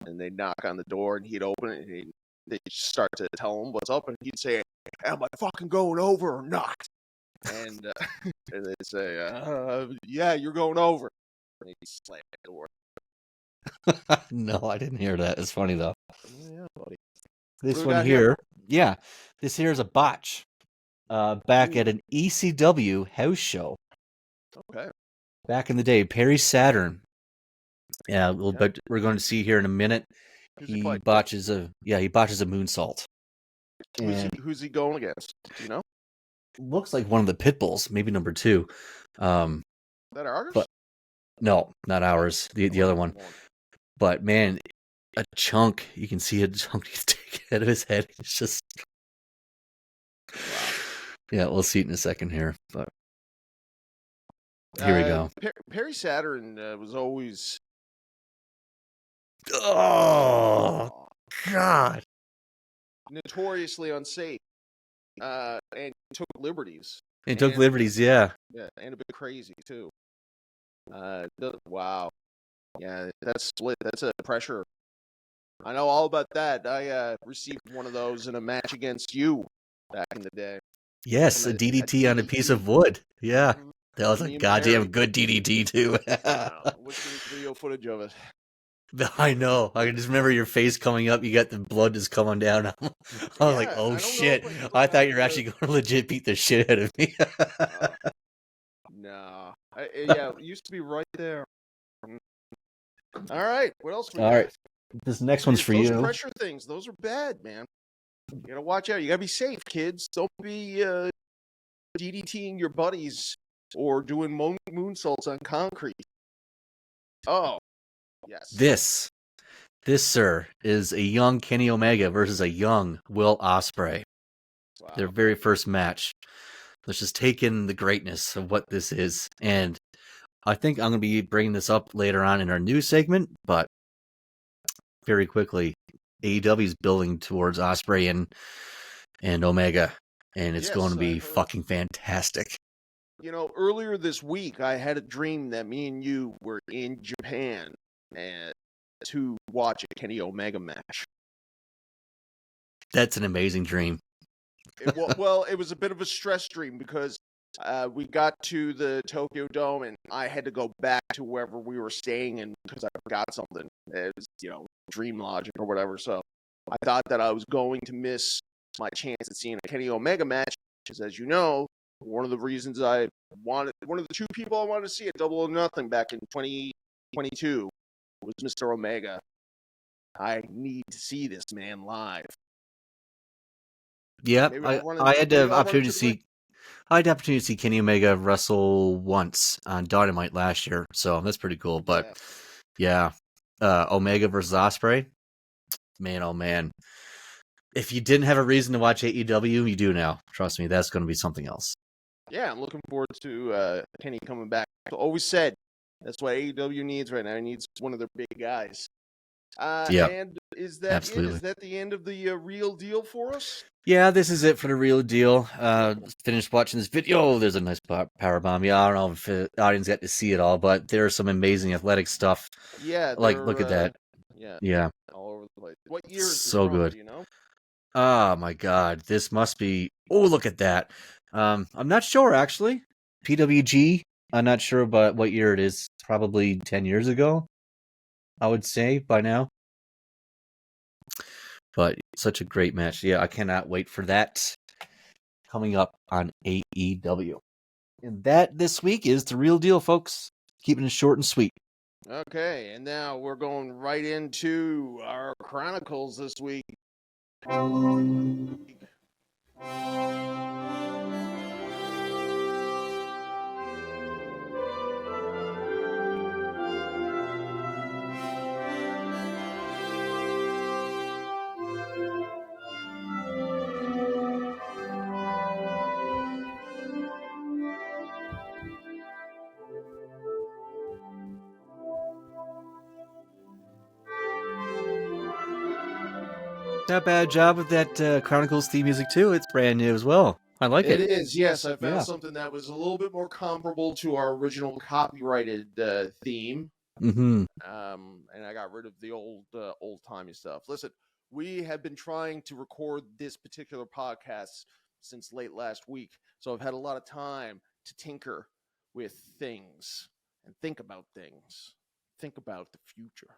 and they'd knock on the door, and he'd open it, and they'd start to tell him what's up, and he'd say, "Am I fucking going over or not?" And and they'd say, "Yeah, you're going over." And he'd slam the door. No, I didn't hear that. It's funny though. Yeah, buddy. This What do we one got here, here? yeah, this here is a botch. Back at an ECW house show Okay. back in the day. Perry Saturn. Yeah, Yeah. but we're going to see here in a minute. Who's he He fighting? botches a moonsault. And Who's he going against? Do you know? looks like one of the pit bulls, maybe number 2. Is that ours? But no, not ours. The other one. But man, a chunk. You can see a chunk he's taken out of his head. It's just. Yeah, we'll see it in a second here. But here we go. Perry Saturn was always. Oh God! Notoriously unsafe, and took liberties. It took liberties, yeah. Yeah, and a bit crazy too. Wow. Yeah, that's split. That's a pressure. I know all about that. I received one of those in a match against you back in the day. Yes, a DDT on a piece of wood. Yeah, that was Me a and goddamn Perry. good DDT too. What's the video footage of it? I know. I can just remember your face coming up. You got the blood just coming down. I was like, Yeah, I "Oh don't shit!" know if I I can thought you were go actually going to legit beat the shit out of me. No. Yeah, it used to be right there. All right, what else we All got? right, this next one's for Those you. pressure things, those are bad, man. You gotta watch out. You gotta be safe, kids. Don't be DDTing your buddies or doing moonsaults on concrete. Oh, yes. This, sir, is a young Kenny Omega versus a young Will Ospreay. Wow. Their very first match. Let's just take in the greatness of what this is. And I think I'm going to be bringing this up later on in our news segment, but very quickly, AEW is building towards Ospreay and Omega, and it's going to Yes, I be heard. fucking fantastic. You know, earlier this week, I had a dream that me and you were in Japan and to watch a Kenny Omega match. That's an amazing dream. Well, it was a bit of a stress dream because we got to the Tokyo Dome and I had to go back to wherever we were staying in because I forgot something. It was, dream logic or whatever. So I thought that I was going to miss my chance at seeing a Kenny Omega match, because as you know, one of the reasons one of the 2 people I wanted to see at Double or Nothing back in 2022 was Mr. Omega. I need to see this man live. Yeah, Maybe I'll run I it- had maybe the I'll run it opportunity to to the see. I had the opportunity to see Kenny Omega wrestle once on Dynamite last year, so that's pretty cool. But yeah, Omega versus Ospreay, man, oh man! If you didn't have a reason to watch AEW, you do now. Trust me, that's going to be something else. Yeah, I'm looking forward to Kenny coming back. I always said that's what AEW needs right now. It needs one of their big guys. Yeah, and is that absolutely. Is that the end of the real deal for us? Yeah, this is it for the real deal. Finished watching this video. Oh, there's a nice power bomb. Yeah, I don't know if the audience got to see it all, but there's some amazing athletic stuff. Yeah, like look at that. Yeah, all over the place. What year is this so from, good. do you know? Oh my God, this must be. Oh, look at that. I'm not sure actually. PWG. I'm not sure about what year it is. Probably 10 years ago, I would say by now. But such a great match. Yeah, I cannot wait for that coming up on AEW. And that this week is the real deal, folks. Keeping it short and sweet. Okay, and now we're going right into our chronicles this week. Not bad job with that Chronicles theme music too. It's brand new as well. I like it. It is, yes. I found Yeah. something that was a little bit more comparable to our original copyrighted theme. Mm-hmm. And I got rid of the old-timey stuff. Listen, we have been trying to record this particular podcast since late last week, so I've had a lot of time to tinker with things and think about things. Think about the future.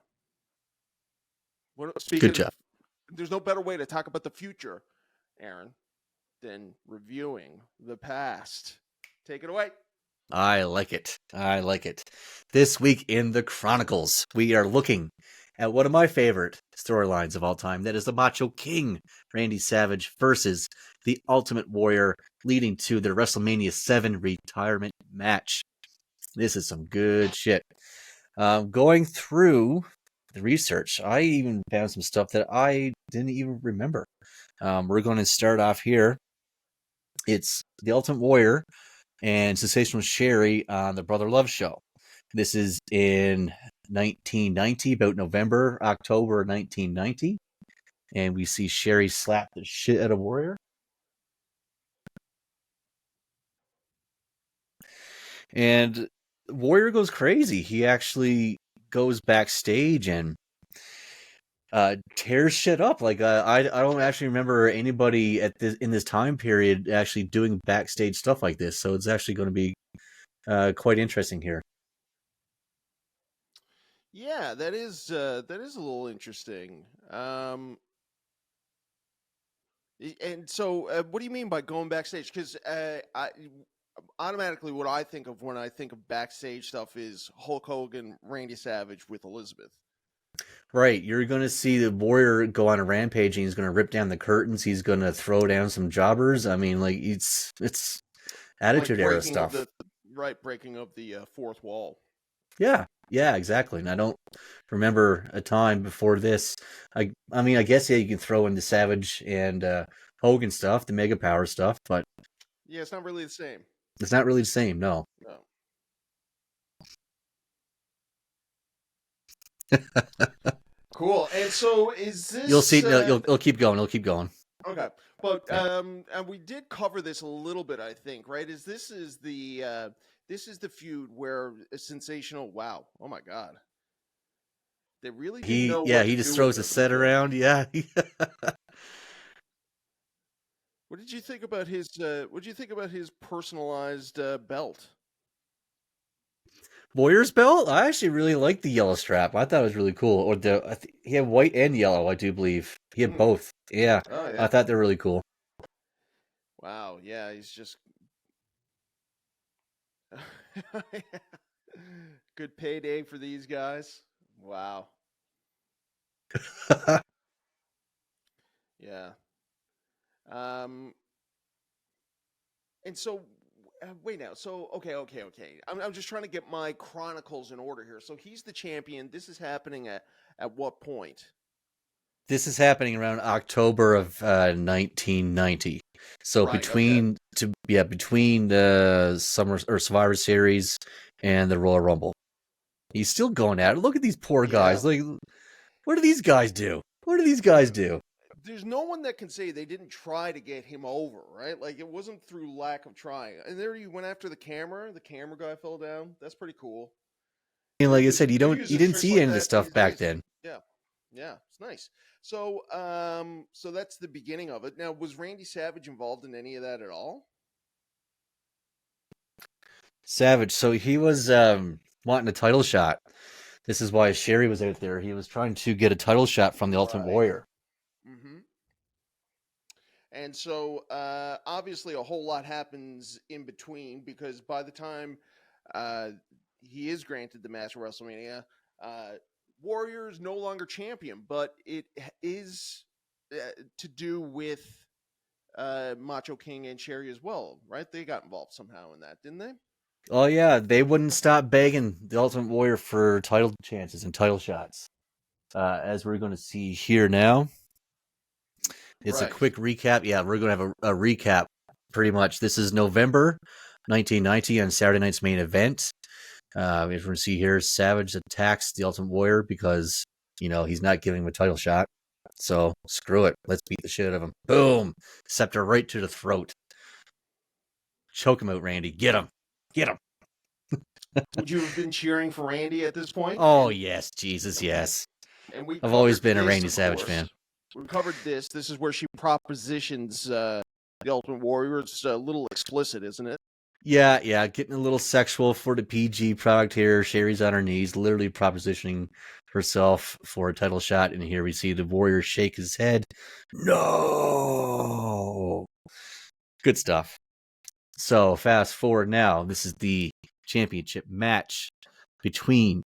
Good job. There's no better way to talk about the future, Aaron, than reviewing the past. Take it away. I like it. I like it. This week in the Chronicles, we are looking at one of my favorite storylines of all time. That is the Macho King, Randy Savage, versus the Ultimate Warrior, leading to the WrestleMania 7 retirement match. This is some good shit. Going through the research, I even found some stuff that I didn't even remember. We're going to start off here. It's the Ultimate Warrior and Sensational Sherry on the Brother Love show. This is in 1990, about October 1990. And we see Sherry slap the shit out of Warrior. And Warrior goes crazy. He actually goes backstage and tears shit up. Like I don't actually remember anybody in this time period actually doing backstage stuff like this. So it's actually going to be quite interesting here. Yeah, that is a little interesting. And so, what do you mean by going backstage? Because automatically, what I think of when I think of backstage stuff is Hulk Hogan, Randy Savage with Elizabeth. Right, you're going to see the Warrior go on a rampage, and he's going to rip down the curtains. He's going to throw down some jobbers. I mean, like it's Attitude Era stuff. Breaking of the fourth wall. Yeah, exactly. And I don't remember a time before this. I mean, I guess you can throw in the Savage and Hogan stuff, the Mega Power stuff, but yeah, it's not really the same. It's not really the same, no. Cool. And so, is this? You'll see. It'll keep going. It'll keep going. Okay, but and we did cover this a little bit, I think. Right? This is the feud where a Sensational. Wow! Oh my God! They really didn't know. He just throws a set around. Yeah. What did you think about his? What did you think about his personalized belt? Warrior's belt? I actually really liked the yellow strap. I thought it was really cool. Or he had white and yellow, I do believe. He had both. Yeah. Oh, yeah. I thought they were really cool. Wow. Yeah, he's just good payday for these guys. Wow. Yeah. And so, wait now. So, okay. I'm just trying to get my chronicles in order here. So he's the champion. This is happening at what point? This is happening around October of 1990. So Right, between the Summer or Survivor Series and the Royal Rumble, he's still going at it. Look at these poor guys. Like, what do these guys do? There's no one that can say they didn't try to get him over, right? Like, it wasn't through lack of trying. And there you went after the camera. The camera guy fell down. That's pretty cool. And like I said, you didn't see any of this stuff back then. Yeah, it's nice. So, so that's the beginning of it. Now, was Randy Savage involved in any of that at all? Savage. So he was wanting a title shot. This is why Sherry was out there. He was trying to get a title shot from the Ultimate Warrior. Mm-hmm. And so, obviously, a whole lot happens in between because by the time he is granted the match at WrestleMania, Warrior is no longer champion, but it is to do with Macho King and Sherry as well, right? They got involved somehow in that, didn't they? Oh, yeah. They wouldn't stop begging the Ultimate Warrior for title chances and title shots. As we're going to see here now. It's a quick recap. Yeah, we're going to have a recap, pretty much. This is November 1990 on Saturday night's main event. As we're going to see here, Savage attacks the Ultimate Warrior because, he's not giving him a title shot. So, screw it. Let's beat the shit out of him. Boom! Scepter right to the throat. Choke him out, Randy. Get him. Would you have been cheering for Randy at this point? Oh, yes. Jesus, yes. And we I've always covered been a this, Randy of Savage course. fan. We covered this. This is where she propositions the Ultimate Warrior. It's a little explicit, isn't it? Yeah, getting a little sexual for the PG product here. Sherry's on her knees, literally propositioning herself for a title shot. And here we see the Warrior shake his head. No! Good stuff. So, fast forward now. This is the championship match between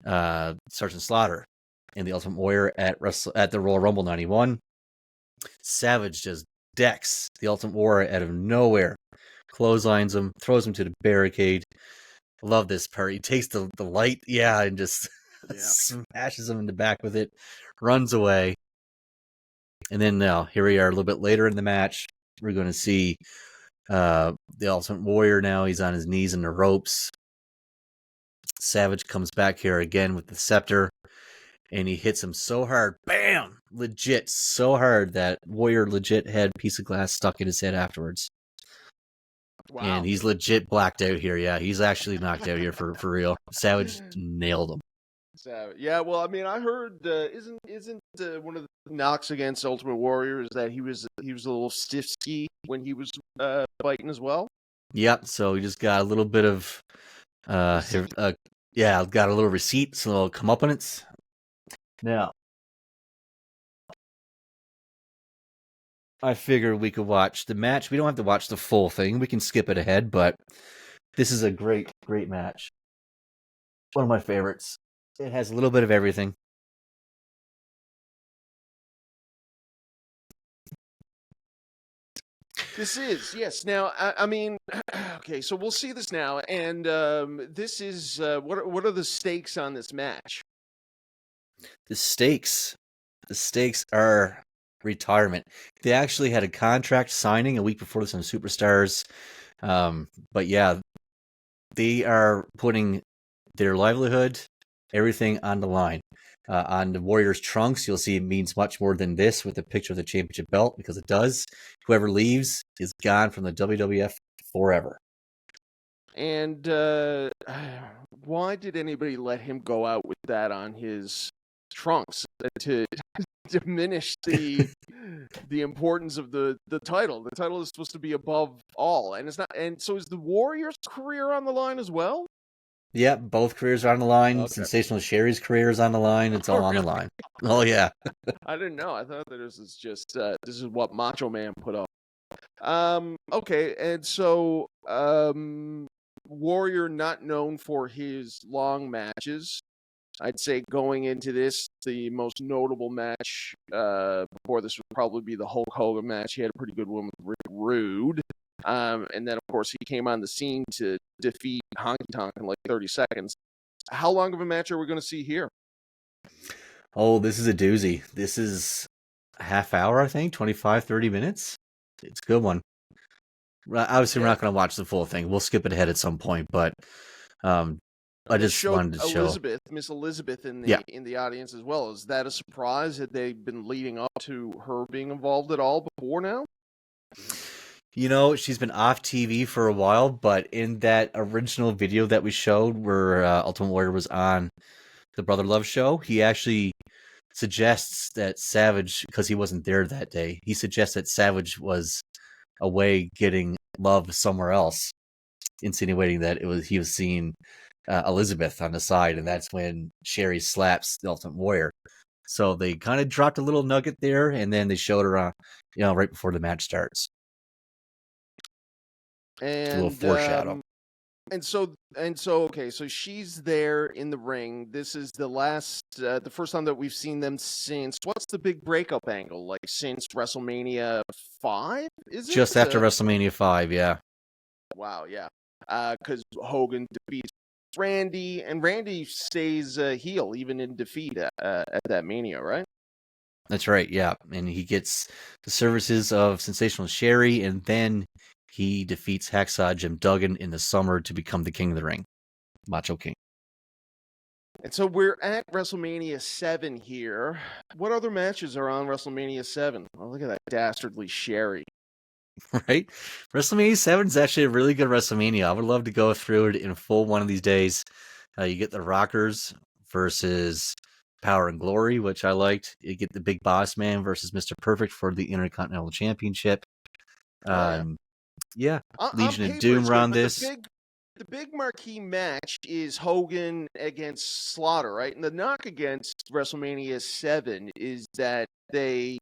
Sergeant Slaughter and the Ultimate Warrior at the Royal Rumble 91. Savage just decks the Ultimate Warrior out of nowhere. Clotheslines him, throws him to the barricade. Love this part. He takes the light, and just smashes him in the back with it, runs away. And then now, here we are a little bit later in the match. We're going to see the Ultimate Warrior now. He's on his knees in the ropes. Savage comes back here again with the scepter, and he hits him so hard. Bam! Legit, so hard that Warrior legit had a piece of glass stuck in his head afterwards. Wow. And he's legit blacked out here. Yeah, he's actually knocked out here for real. Savage nailed him. Yeah, well, I mean, I heard isn't one of the knocks against Ultimate Warrior is that he was a little stiff ski when he was fighting as well. Yep. So he just got a little bit of got a little receipt, some little comeuppance. Now, I figured we could watch the match. We don't have to watch the full thing. We can skip it ahead, but this is a great, great match. One of my favorites. It has a little bit of everything. This is, yes. Now, I mean, okay, so we'll see this now. And this is, what are the stakes on this match? The stakes are retirement. They actually had a contract signing a week before this on Superstars. But yeah, they are putting their livelihood, everything on the line. On the Warriors' trunks, you'll see it means much more than this with the picture of the championship belt, because it does. Whoever leaves is gone from the WWF forever. And why did anybody let him go out with that on his trunks to diminish the importance of the title? The title is supposed to be above all, and it's not. And so, is the Warriors' career on the line as well? Yeah, both careers are on the line. Okay. Sensational Sherry's career is on the line. It's all on the line. Oh, yeah. I didn't know. I thought that this is just this is what Macho Man put up. Okay, and so Warrior not known for his long matches. I'd say going into this, the most notable match before this would probably be the Hulk Hogan match. He had a pretty good one with Rick Rude. And then, of course, he came on the scene to defeat Honky Tonk in like 30 seconds. How long of a match are we going to see here? Oh, this is a doozy. This is a half hour, I think, 25, 30 minutes. It's a good one. Obviously, we're not going to watch the full thing. We'll skip it ahead at some point, but I just wanted to show Miss Elizabeth in the audience as well. Is that a surprise? Had they been leading up to her being involved at all before now? You know, she's been off TV for a while, but in that original video that we showed where Ultimate Warrior was on the Brother Love show, he actually suggests that Savage, because he wasn't there that day, he suggests that Savage was away getting love somewhere else, insinuating that he was seeing Elizabeth on the side, and that's when Sherry slaps the Ultimate Warrior. So they kind of dropped a little nugget there, and then they showed her, right before the match starts. And a little foreshadow. And so okay, so she's there in the ring. This is the first time that we've seen them since, what's the big breakup angle? Like since WrestleMania 5, is it? Just after WrestleMania 5, yeah. Wow, yeah. Because Hogan defeats Randy, and Randy stays heel even in defeat at that Mania, right? That's right, yeah. And he gets the services of Sensational Sherry, and then he defeats Hacksaw Jim Duggan in the summer to become the King of the Ring, Macho King. And so we're at WrestleMania 7 here. What other matches are on WrestleMania 7? Oh, look at that dastardly Sherry. Right? WrestleMania 7 is actually a really good WrestleMania. I would love to go through it in full one of these days. You get the Rockers versus Power and Glory, which I liked. You get the Big Boss Man versus Mr. Perfect for the Intercontinental Championship. Yeah. On Legion of paper, Doom it's around good, but this. the big marquee match is Hogan against Slaughter, right? And the knock against WrestleMania 7 is that they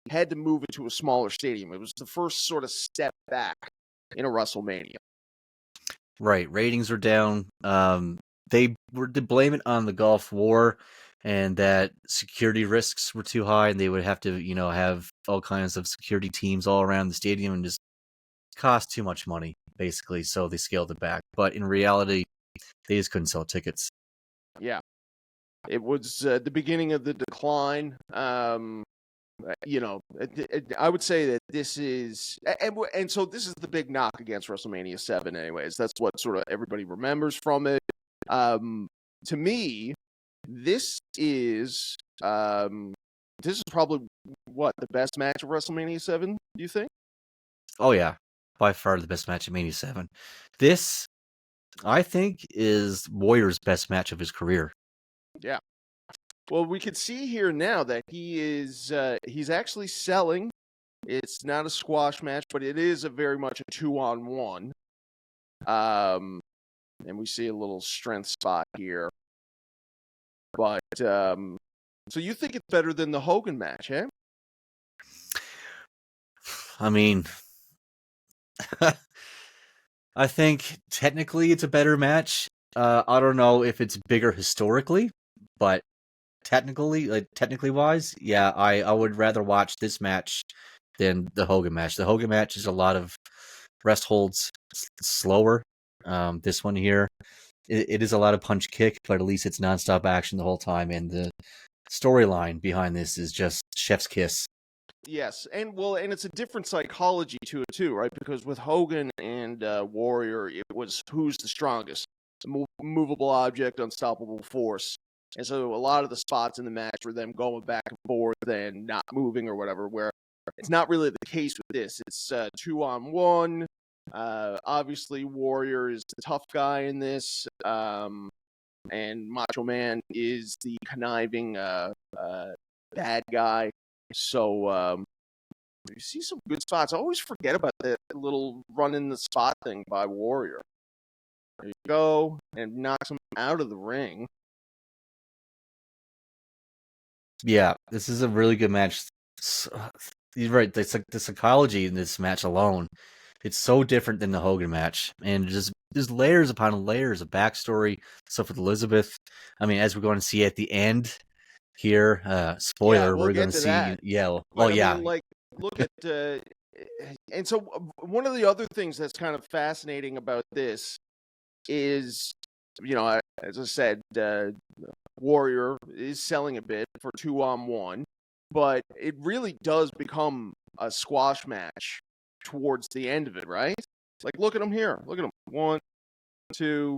had to move it to a smaller stadium. It was the first sort of step back in a WrestleMania. Right. Ratings were down. They were to blame it on the Gulf War and that security risks were too high and they would have to, have all kinds of security teams all around the stadium and just cost too much money, basically. So they scaled it back. But in reality, they just couldn't sell tickets. Yeah. It was the beginning of the decline. I would say that this is, and so this is the big knock against WrestleMania 7 anyways. That's what sort of everybody remembers from it. To me, this is probably the best match of WrestleMania 7, do you think? Oh, yeah. By far the best match of Mania 7. This, I think, is Warrior's best match of his career. Yeah. Well, we can see here now that he's actually selling. It's not a squash match, but it is very much a 2-on-1. And we see a little strength spot here. But so you think it's better than the Hogan match, eh? I mean, I think technically it's a better match. I don't know if it's bigger historically, but technically wise, yeah, I would rather watch this match than the Hogan match. The Hogan match is a lot of rest holds, slower. This one here, it is a lot of punch kick, but at least it's nonstop action the whole time, and the storyline behind this is just chef's kiss. Yes, and it's a different psychology to it too, right? Because with Hogan and Warrior, it was who's the strongest, movable object, unstoppable force, and so a lot of the spots in the match were them going back and forth and not moving or whatever. Where it's not really the case with this. It's 2-on-1. Obviously, Warrior is the tough guy in this, and Macho Man is the conniving bad guy. So you see some good spots. I always forget about that little run in the spot thing by Warrior. There you go, and knocks him out of the ring. Yeah, this is a really good match. You're right. The psychology in this match alone, it's so different than the Hogan match, and just there's layers upon layers of backstory stuff with Elizabeth. I mean, as we're going to see at the end here, spoiler, we'll we're going get to see. that. Yeah. But, yeah. Look at and so one of the other things that's kind of fascinating about this is, as I said, Warrior is selling a bit for 2-on-1, but it really does become a squash match towards the end of it, right? Like, look at him here. Look at him. 1, 2,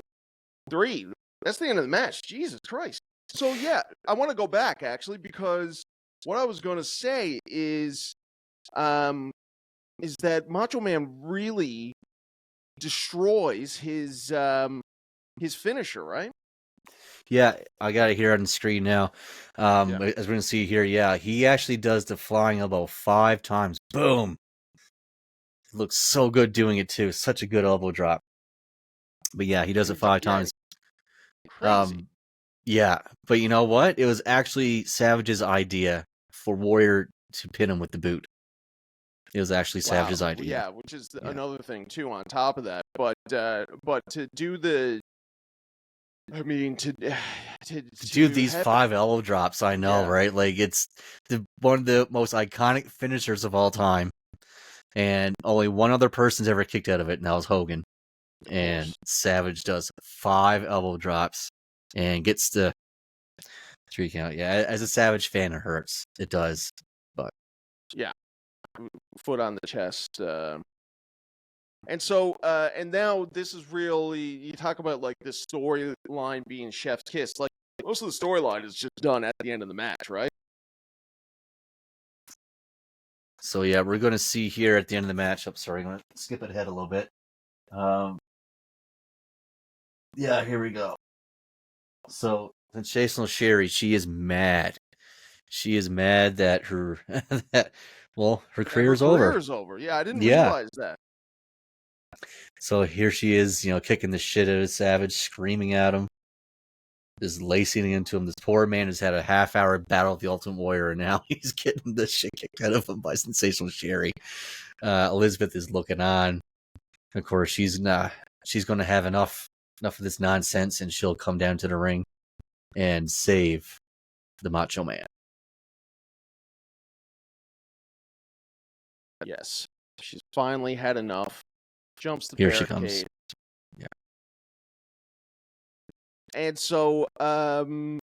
3. That's the end of the match. Jesus Christ. So, yeah, I want to go back, actually, because what I was going to say is that Macho Man really destroys his finisher, right? Yeah, I got it here on the screen now. As we're going to see here, yeah, he actually does the flying elbow 5 times. Boom! Looks so good doing it, too. Such a good elbow drop. But yeah, he does it 5 times. Crazy. Yeah, but you know what? It was actually Savage's idea for Warrior to pin him with the boot. It was actually Savage's idea. Yeah, which is another thing, too, on top of that. But to do the... I mean, to do these 5 elbow drops, I know, right? Like, it's one of the most iconic finishers of all time. And only one other person's ever kicked out of it, and that was Hogan. And Savage does 5 elbow drops and gets the 3 count. Yeah, as a Savage fan, it hurts. It does. But yeah, foot on the chest. And so, and now this is really, you talk about like this storyline being chef's kiss. Like, most of the storyline is just done at the end of the match, right? So yeah, we're going to see here at the end of the match. I'm sorry, I'm going to skip it ahead a little bit. Yeah, here we go. So Sensational Sherry, she is mad. She is mad that her her career's over. Career's over. Yeah, I didn't Yeah. realize that. So here she is, kicking the shit out of Savage, screaming at him, just lacing into him. This poor man has had a half-hour battle with the Ultimate Warrior, and now he's getting the shit kicked out of him by Sensational Sherry. Elizabeth is looking on. Of course, she's going to have enough of this nonsense, and she'll come down to the ring and save the Macho Man. Yes, she's finally had enough. Jumps the Here barricade. she comes. Yeah. And so, and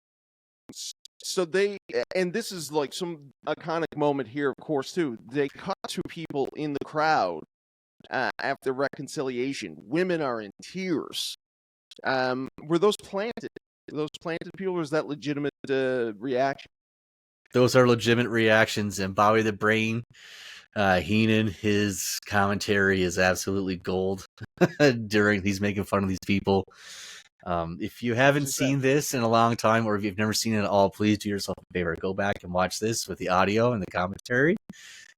this is like some iconic moment here, of course, too. They cut to people in the crowd after reconciliation. Women are in tears. Were those planted? Those planted people, or was that legitimate reaction? Those are legitimate reactions, and Bobby the Brain Heenan, his commentary is absolutely gold during he's making fun of these people. If you haven't seen this in a long time, or if you've never seen it at all, please do yourself a favor. Go back and watch this with the audio and the commentary,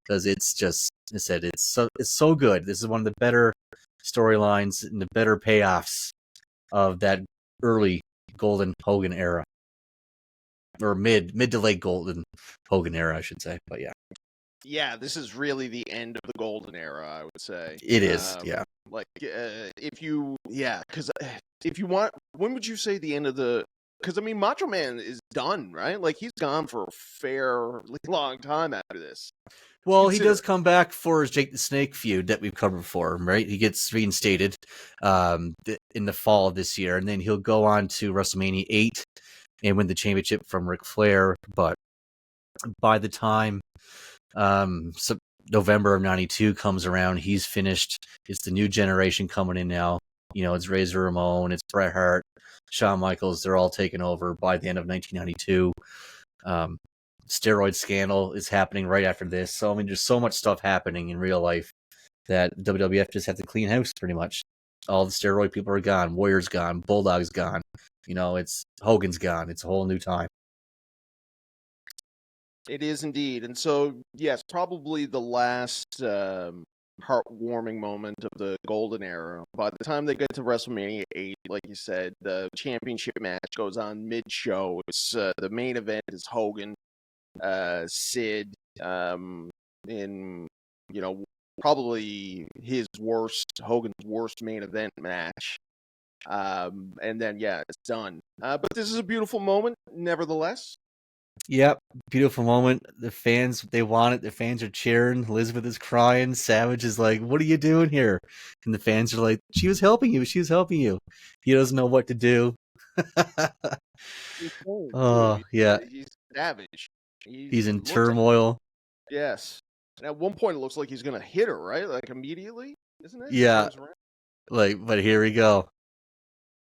because it's just, I said, it's so good. This is one of the better storylines and the better payoffs of that early Golden Hogan era, or mid to late Golden Hogan era, I should say. But yeah. Yeah, this is really the end of the golden era, I would say. It is, yeah. Like, if you want, when would you say the end of the? Because I mean, Macho Man is done, right? Like he's gone for a fairly long time after this. Well, he does come back for his Jake the Snake feud that we've covered for him, right? He gets reinstated in the fall of this year, and then he'll go on to WrestleMania 8 and win the championship from Ric Flair. But by the time November of '92 comes around, he's finished. It's the new generation coming in now. It's Razor Ramon, it's Bret Hart, Shawn Michaels. They're all taking over by the end of 1992. Steroid scandal is happening right after this. So, I mean, there's so much stuff happening in real life that WWF just had to clean house pretty much. All the steroid people are gone. Warrior's gone. Bulldog's gone. It's Hogan's gone. It's a whole new time. It is indeed. And so, yes, probably the last heartwarming moment of the golden era. By the time they get to WrestleMania 8, like you said, the championship match goes on mid-show. It's the main event is Hogan, Sid, in, probably Hogan's worst main event match. And then, yeah, it's done. But this is a beautiful moment, nevertheless. Yep, beautiful moment. The fans, they want it. The fans are cheering. Elizabeth is crying. Savage is like, "What are you doing here?" And the fans are like, "She was helping you. She was helping you." He doesn't know what to do. Oh, yeah. He's savage. He's in turmoil. Yes. And at one point, it looks like he's going to hit her, right? Like immediately, isn't it? Yeah. But here we go.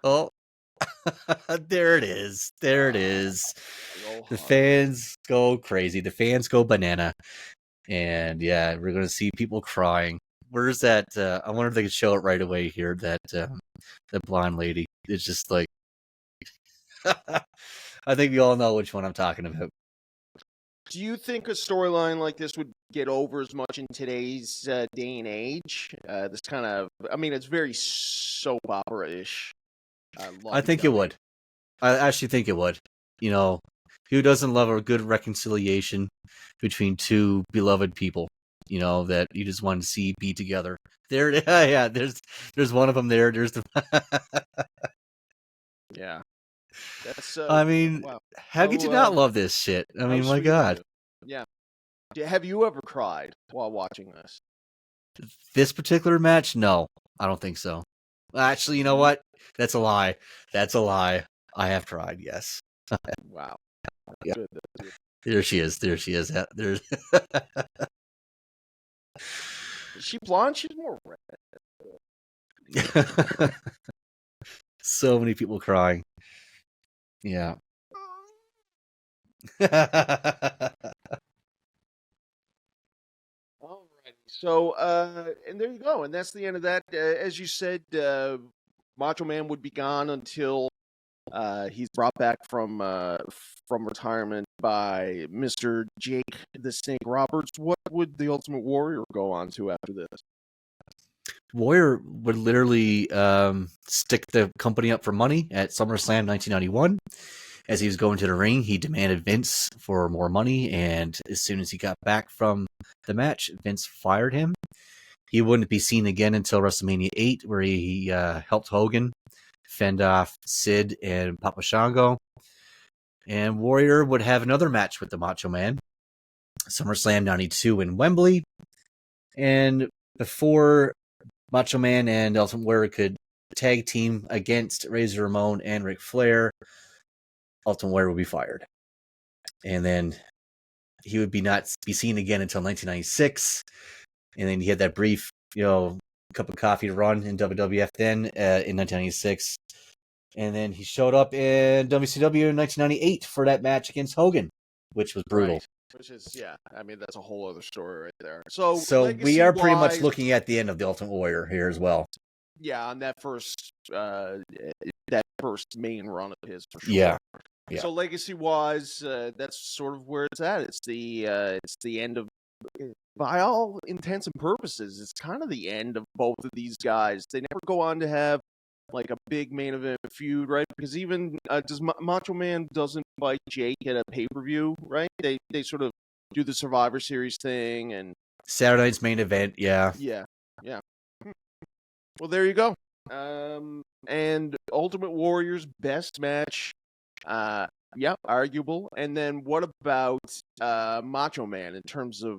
Oh. There it is. There it is. The fans go crazy. The fans go banana. And yeah, we're going to see people crying. Where's that? I wonder if they could show it right away here. That blonde lady. It's just like, I think we all know which one I'm talking about. Do you think a storyline like this would get over as much in today's day and age? This kind of, I mean, it's very soap opera-ish. I think it would. I actually think it would. Who doesn't love a good reconciliation between two beloved people? That you just want to see be together. There, yeah. There's one of them there. There's the. Yeah. That's. I mean, wow. How could you not love this shit? I mean, my God. Yeah. Have you ever cried while watching this? This particular match? No, I don't think so. Actually, you know what? That's a lie. That's a lie. I have tried, yes. Wow. Yeah. Good. There she is. There she is. There's. Is she blonde? She's more red. So many people crying. Yeah. So, and there you go. And that's the end of that. As you said, Macho Man would be gone until he's brought back from retirement by Mr. Jake the Snake Roberts. What would the Ultimate Warrior go on to after this? Warrior would literally stick the company up for money at SummerSlam 1991. As he was going to the ring, he demanded Vince for more money, and as soon as he got back from the match, Vince fired him. He wouldn't be seen again until WrestleMania 8, where he helped Hogan fend off Sid and Papa Shango. And Warrior would have another match with the Macho Man, SummerSlam 92 in Wembley. And before Macho Man and Ultimate Warrior could tag team against Razor Ramon and Ric Flair, Ultimate Warrior would be fired. And then he would not be seen again until 1996. And then he had that brief, cup of coffee run in WWF then in 1996. And then he showed up in WCW in 1998 for that match against Hogan, which was brutal. Right. Which is, that's a whole other story right there. So we are pretty much looking at the end of the Ultimate Warrior here as well. Yeah, on that first main run of his, for sure. Yeah. So legacy-wise, that's sort of where it's at. It's the end of, by all intents and purposes, it's kind of the end of both of these guys. They never go on to have like a big main event feud, right? Because even Macho Man doesn't fight Jake at a pay-per-view, right? They sort of do the Survivor Series thing and Saturday night's main event, yeah. Well, there you go. And Ultimate Warrior's best match, arguable. And then what about Macho Man in terms of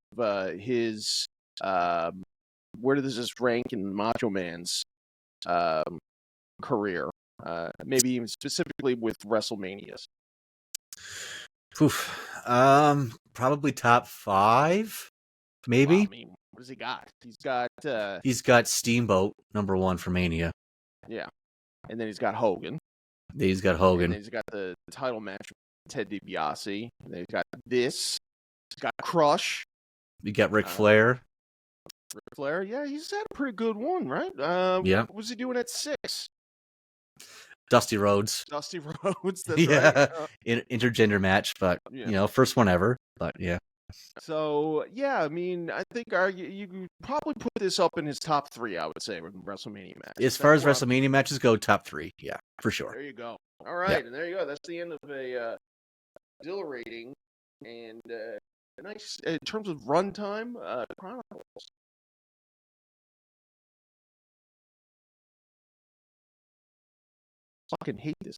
his where does this rank in Macho Man's career? Maybe even specifically with WrestleManias. Probably top 5, maybe. Well, I mean, what does he got? He's got Steamboat #1 for Mania. Yeah, and then he's got Hogan. He's got Hogan. And then he's got the title match with Ted DiBiase. And then he's got this. He's got Crush. You got Ric Flair. Ric Flair, yeah, he's had a pretty good one, right? Yeah. What was he doing at 6? Dusty Rhodes. That's right. Intergender match, but first one ever. But yeah. So I mean, I think you could probably put this up in his top 3. I would say with WrestleMania match. As far as WrestleMania matches go, top 3, yeah, for sure. There you go. All right, and there you go. That's the end of a exhilarating and nice in terms of runtime chronicles. Fucking hate this.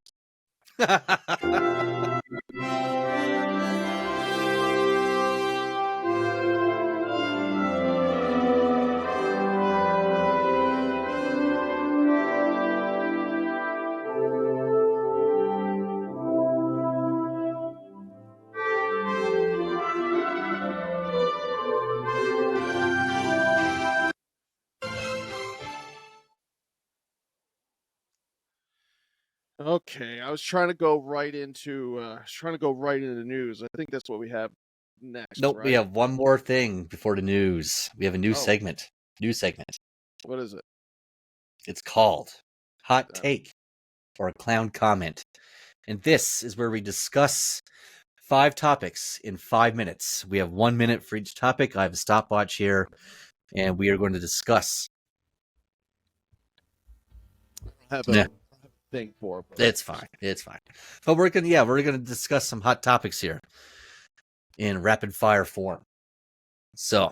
Okay, I was trying to go right into the news. I think that's what we have next. Nope, right? we have one more thing before the news. We have a new segment. What is it? It's called Hot Take or a Clown Comment. And this is where we discuss 5 topics in 5 minutes. We have 1 minute for each topic. I have a stopwatch here, and we are going to discuss. Thing for It's fine. But we're gonna discuss some hot topics here in rapid fire form. So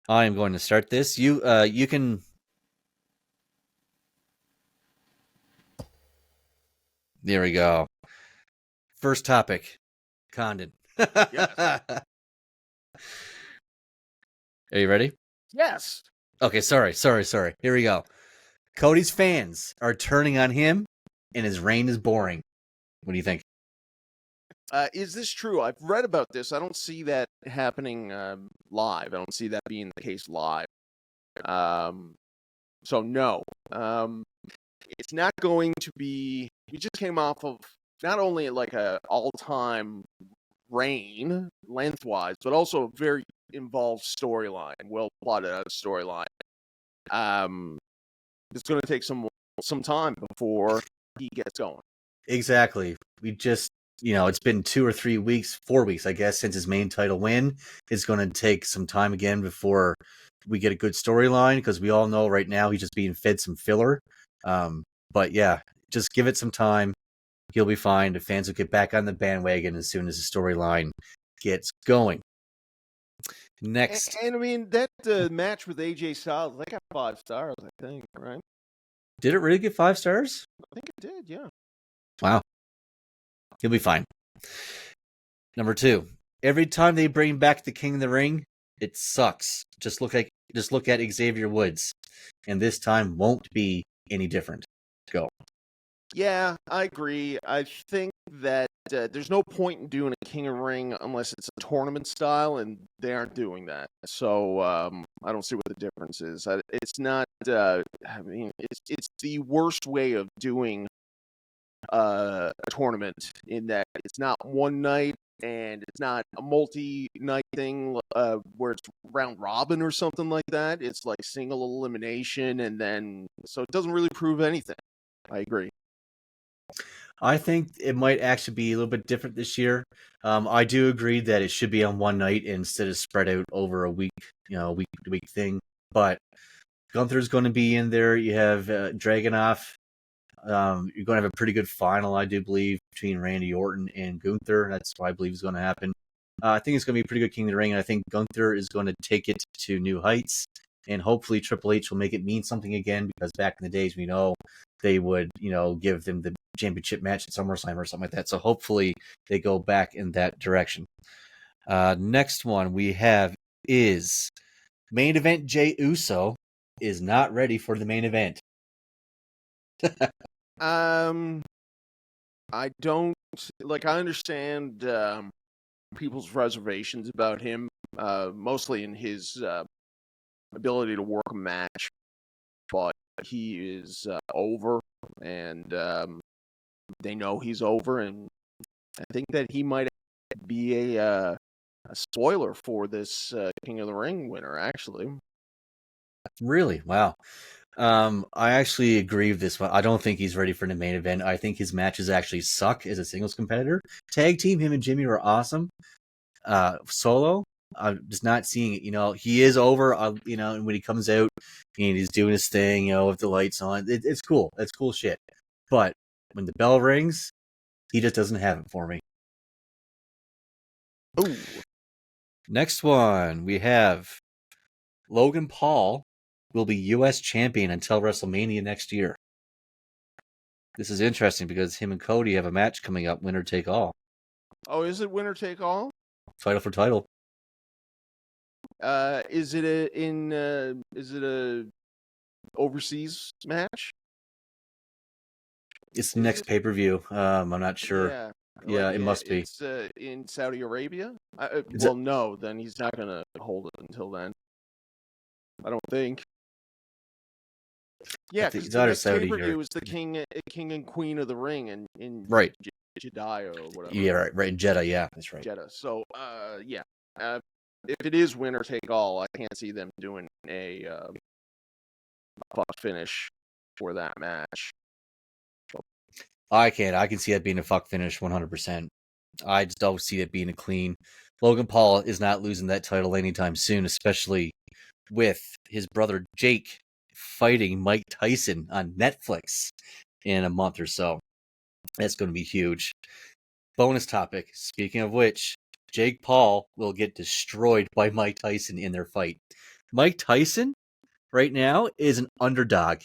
I am going to start this. You can. There we go. First topic, Condon. Yes. Are you ready? Yes. Okay, sorry. Here we go. Cody's fans are turning on him, and his reign is boring. What do you think? Is this true? I've read about this. I don't see that happening live. I don't see that being the case live. So no. It's not going to be. We just came off of not only like a all-time reign lengthwise, but also a very involved storyline, well plotted out storyline. It's going to take some time before he gets going. Exactly. We just, it's been 2 or 3 weeks, 4 weeks, I guess, since his main title win. It's going to take some time again before we get a good storyline, because we all know right now he's just being fed some filler. But yeah, just give it some time. He'll be fine. The fans will get back on the bandwagon as soon as the storyline gets going. Next. And I mean, that match with AJ Styles, they got 5 stars, I think, right? Did it really get 5 stars? I think it did, yeah. Wow. He'll be fine. Number 2. Every time they bring back the King of the Ring, it sucks. Just look at Xavier Woods. And this time won't be any different. Go. Yeah, I agree. I think that there's no point in doing a King of Ring unless it's a tournament style, and they aren't doing that. So I don't see what the difference is. It's not. I mean, it's the worst way of doing a tournament in that it's not one night and it's not a multi-night thing where it's round robin or something like that. It's like single elimination, and then so it doesn't really prove anything. I agree. I think it might actually be a little bit different this year. I do agree that it should be on one night instead of spread out over a week, week-to-week thing. But Gunther's going to be in there. You have Dragunov. You're going to have a pretty good final, I do believe, between Randy Orton and Gunther. That's what I believe is going to happen. I think it's going to be a pretty good King of the Ring, and I think Gunther is going to take it to new heights. And hopefully Triple H will make it mean something again, because back in the days, we know they would, give them the championship match at SummerSlam or something like that. So hopefully they go back in that direction. Next one we have is main event. Jey Uso is not ready for the main event. I don't like. I understand people's reservations about him, mostly in his ability to work a match, but he is over, and they know he's over, and I think that he might be a spoiler for this King of the Ring winner, actually. Really? Wow. I actually agree with this one. I don't think he's ready for the main event. I think his matches actually suck as a singles competitor. Tag team, him and Jimmy were awesome. Solo, I'm just not seeing it. He is over, and when he comes out and he's doing his thing, with the lights on, it's cool. It's cool shit. But when the bell rings, he just doesn't have it for me. Ooh. Next one, we have Logan Paul will be U.S. champion until WrestleMania next year. This is interesting because him and Cody have a match coming up, winner take all. Oh, is it winner take all? Title for title. Is it a overseas match? It's the next pay-per-view. I'm not sure. Yeah, it must be. It's in Saudi Arabia? No, then he's not going to hold it until then. I don't think. Yeah, because the next pay-per-view is the King and Queen of the Ring in right. Jeddah or whatever. Yeah, right, in Jeddah, yeah, that's right. Jeddah. So, yeah. If it is winner take all, I can't see them doing a fuck finish for that match. I can see that being a fuck finish 100%. I just don't see it being a clean. Logan Paul is not losing that title anytime soon, especially with his brother Jake fighting Mike Tyson on Netflix in a month or so. That's going to be huge. Bonus topic. Speaking of which, Jake Paul will get destroyed by Mike Tyson in their fight. Mike Tyson right now is an underdog.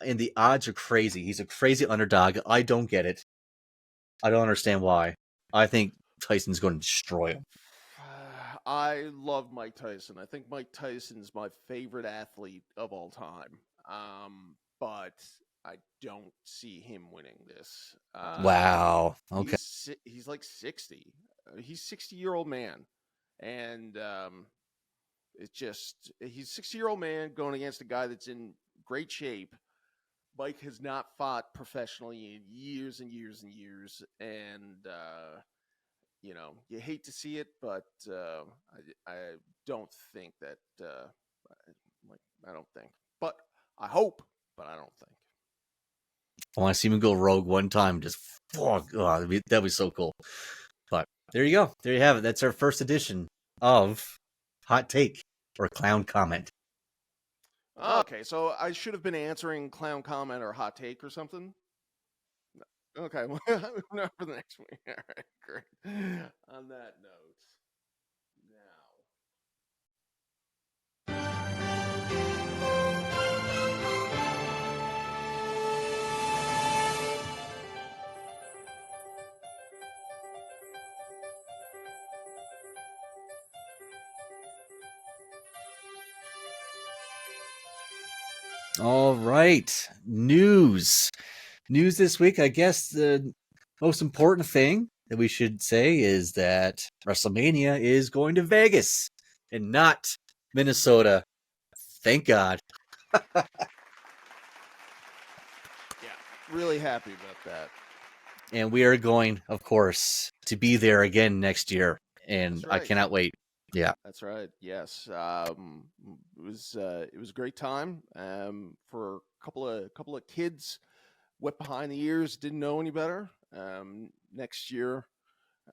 And the odds are crazy. He's a crazy underdog. I don't get it. I don't understand why. I think Tyson's going to destroy him. I love Mike Tyson. I think Mike Tyson's my favorite athlete of all time. But I don't see him winning this. Wow. Okay. He's like 60. He's a 60-year-old man. And it's just, he's a 60-year-old man going against a guy that's in great shape. Mike has not fought professionally in years and years and years. And you hate to see it, but I don't think that I don't think, but I hope, but I don't think. I want to see him go rogue one time. Just that'd be so cool. But there you go. There you have it. That's our first edition of Hot Take or Clown Comment. Okay, so I should have been answering clown comment or hot take or something. Okay, well, not for the next week. All right, great. On that note, All right. News this week. I guess the most important thing that we should say is that WrestleMania is going to Vegas and not Minnesota. Thank God. yeah, really happy about that. And we are going, of course, to be there again next year. And right. I cannot wait. Yeah, that's right. Yes, it was a great time. For a couple of kids, wet behind the ears, didn't know any better. Next year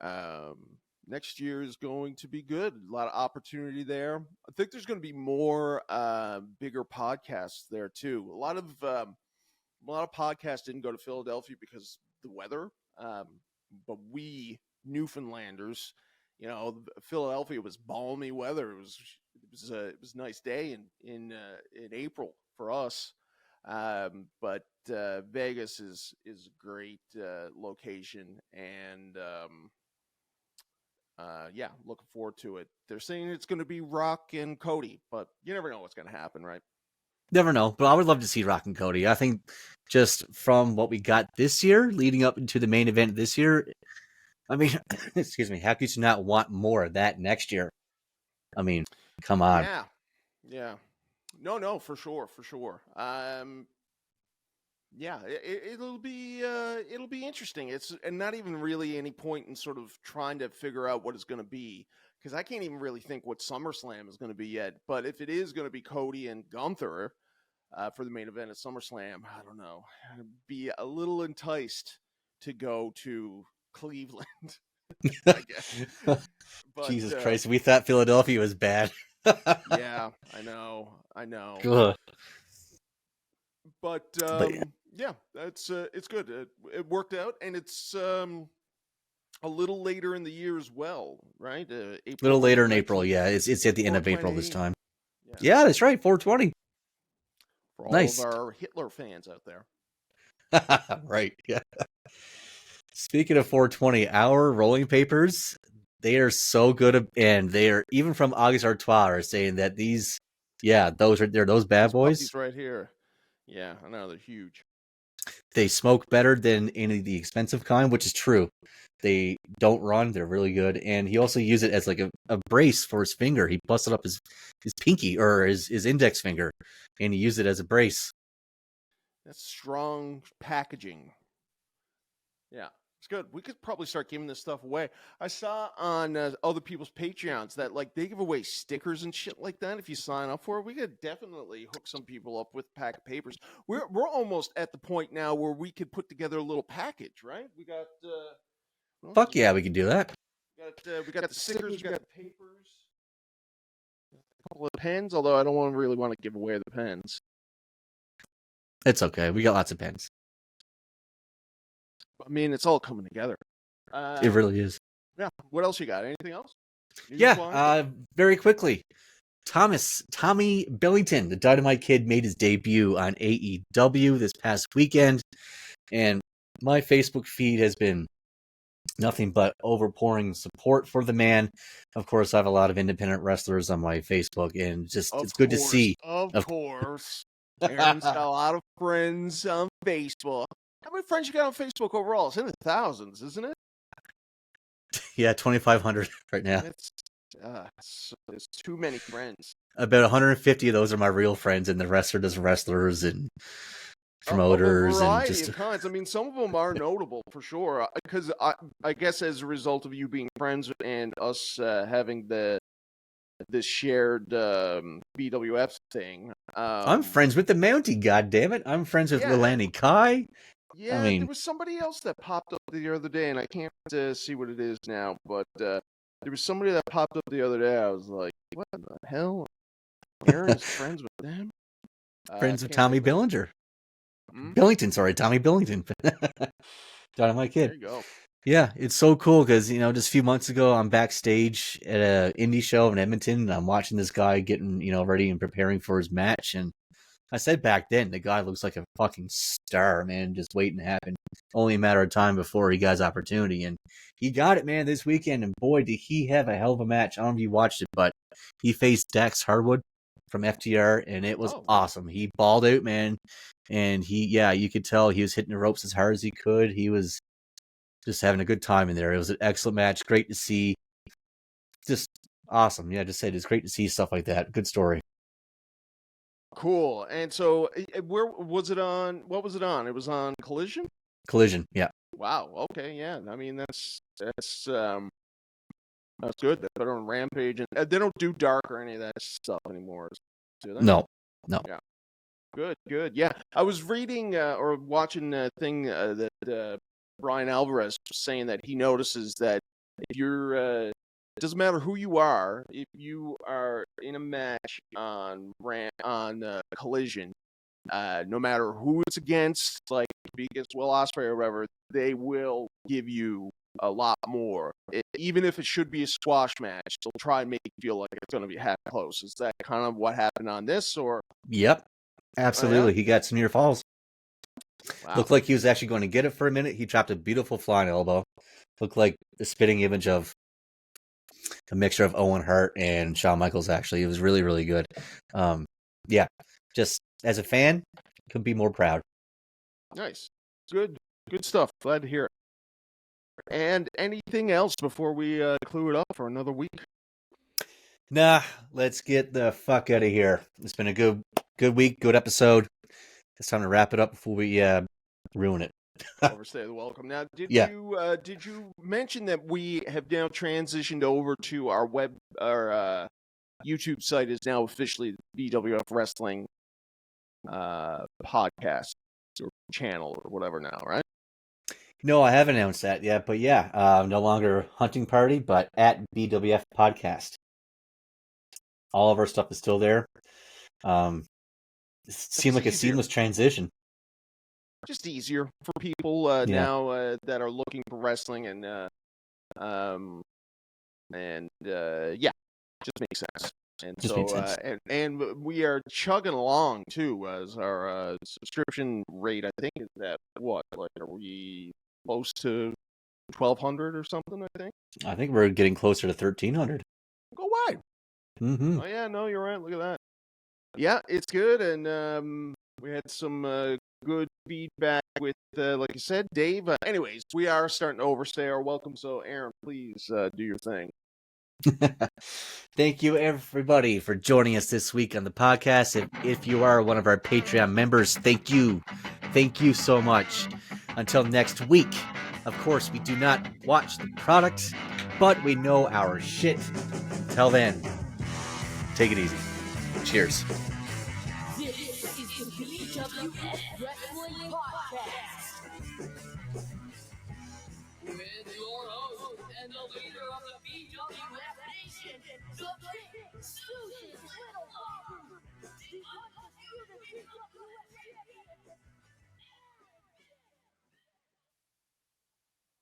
is going to be good. A lot of opportunity there. I think there's going to be more bigger podcasts there too. A lot of podcasts didn't go to Philadelphia because of the weather. But we Newfoundlanders, Philadelphia was balmy weather. It was a nice day in April for us. But Vegas is a great location, and looking forward to it. They're saying it's going to be Rock and Cody, but you never know what's going to happen, right? Never know, but I would love to see Rock and Cody. I think just from what we got this year, leading up into the main event this year, I mean, excuse me, how could you not want more of that next year? I mean, come on. Yeah. No, for sure. It'll be interesting. It's and not even really any point in sort of trying to figure out what it's going to be, because I can't even really think what SummerSlam is going to be yet. But if it is going to be Cody and Gunther for the main event at SummerSlam, I don't know. I'd be a little enticed to go to Cleveland, I guess. But, Jesus Christ, we thought Philadelphia was bad. Yeah, I know. Ugh. But that's it's good. It worked out, and it's a little later in the year as well, right? A little later in April, yeah. It's at the end of April this time. Yeah, that's right, 420. For all of our Hitler fans out there. Right, yeah. Speaking of 420, our rolling papers, they are so good, and they are, even from August Artois, are saying that these, those bad boys right here. Yeah, I know, they're huge. They smoke better than any of the expensive kind, which is true. They don't run. They're really good. And he also used it as like a brace for his finger. He busted up his pinky or his index finger, and he used it as a brace. That's strong packaging. Yeah, it's good. We could probably start giving this stuff away. I saw on other people's Patreons that like they give away stickers and shit like that if you sign up for it. We could definitely hook some people up with a pack of papers. We're almost at the point now where we could put together a little package, right? We got fuck yeah, we can do that. We got the stickers, we got the papers, a couple of pens. Although I don't really want to give away the pens. It's okay. We got lots of pens. I mean, it's all coming together. It really is. Yeah. What else you got? Anything else? Very quickly. Tommy Billington, the Dynamite Kid, made his debut on AEW this past weekend, and my Facebook feed has been nothing but overpouring support for the man. Of course, I have a lot of independent wrestlers on my Facebook, and it's good to see. Of course. Aaron's got a lot of friends on Facebook. How many friends you got on Facebook overall? It's in the thousands, isn't it? Yeah, 2,500 right now. It's too many friends. About 150 of those are my real friends, and the rest are just wrestlers and promoters a and variety just of kinds. I mean, some of them are notable for sure. Because I guess as a result of you being friends and us having this shared BWF thing. I'm friends with the Mountie, goddammit. I'm friends with Yeah. Lilani Kai. Yeah, I mean, there was somebody else that popped up the other day, and I can't see what it is now, but there was somebody that popped up the other day. I was like, what the hell? Aaron is friends with them? friends with Can't Tommy think of Billinger. Hmm? Billington, sorry, Tommy Billington. Dynamite There Kid. you go. Yeah, it's so cool because, just a few months ago, I'm backstage at a indie show in Edmonton, and I'm watching this guy getting, ready and preparing for his match. And I said back then, the guy looks like a fucking star, man, just waiting to happen. Only a matter of time before he got his opportunity. And he got it, man, this weekend. And boy, did he have a hell of a match. I don't know if you watched it, but he faced Dax Harwood from FTR, and it was awesome. He balled out, man. And you could tell he was hitting the ropes as hard as he could. He was just having a good time in there. It was an excellent match. Great to see. Just awesome. Yeah, just said it's great to see stuff like that. Good story. Cool. And so, where was it on? What was it on? It was on Collision? Collision, yeah. Wow. Okay. Yeah. I mean, that's good. That's better on Rampage, and they don't do dark or any of that stuff anymore, do they? No. Yeah. Good. Yeah. I was reading or watching a thing that Brian Alvarez was saying that he notices that if you're, it doesn't matter who you are, if you are in a match on Collision, no matter who it's against, like if it's against Will Ospreay or whatever, they will give you a lot more. Even if it should be a squash match, they'll try and make you feel like it's going to be half close. Is that kind of what happened on this, or? Yep. Absolutely. Oh, yeah? He got some near falls. Wow. Looked like he was actually going to get it for a minute. He dropped a beautiful flying elbow. Looked like the spitting image of a mixture of Owen Hart and Shawn Michaels, actually. It was really, really good. Yeah. Just as a fan, couldn't be more proud. Nice. Good stuff. Glad to hear it. And anything else before we clue it up for another week? Nah, let's get the fuck out of here. It's been a good week, good episode. It's time to wrap it up before we ruin it. Overstay the welcome. Now, did you mention that we have now transitioned over to our YouTube site is now officially the BWF Wrestling podcast or channel or whatever now, right? No, I haven't announced that yet, but yeah, no longer Hunting Party, but at BWF Podcast. All of our stuff is still there. It seemed like a seamless transition. Just easier for people now that are looking for wrestling and just makes sense. And just so and we are chugging along too as our subscription rate. I think is at what? Like, are we close to 1,200 or something? I think we're getting closer to 1,300. Go wide. Mm-hmm. Oh yeah, no, you're right. Look at that. Yeah, it's good, and we had some good feedback with, like you said, Dave. Anyways, we are starting to overstay our welcome, so Aaron, please do your thing. Thank you, everybody, for joining us this week on the podcast. If you are one of our Patreon members, thank you. Thank you so much. Until next week, of course, we do not watch the product, but we know our shit. Until then, take it easy. Cheers. This is the BWF Wrestling Podcast. With your host and the leader of the BWF Nation, the Big Stooges, Little Bobber, the undisputed BWF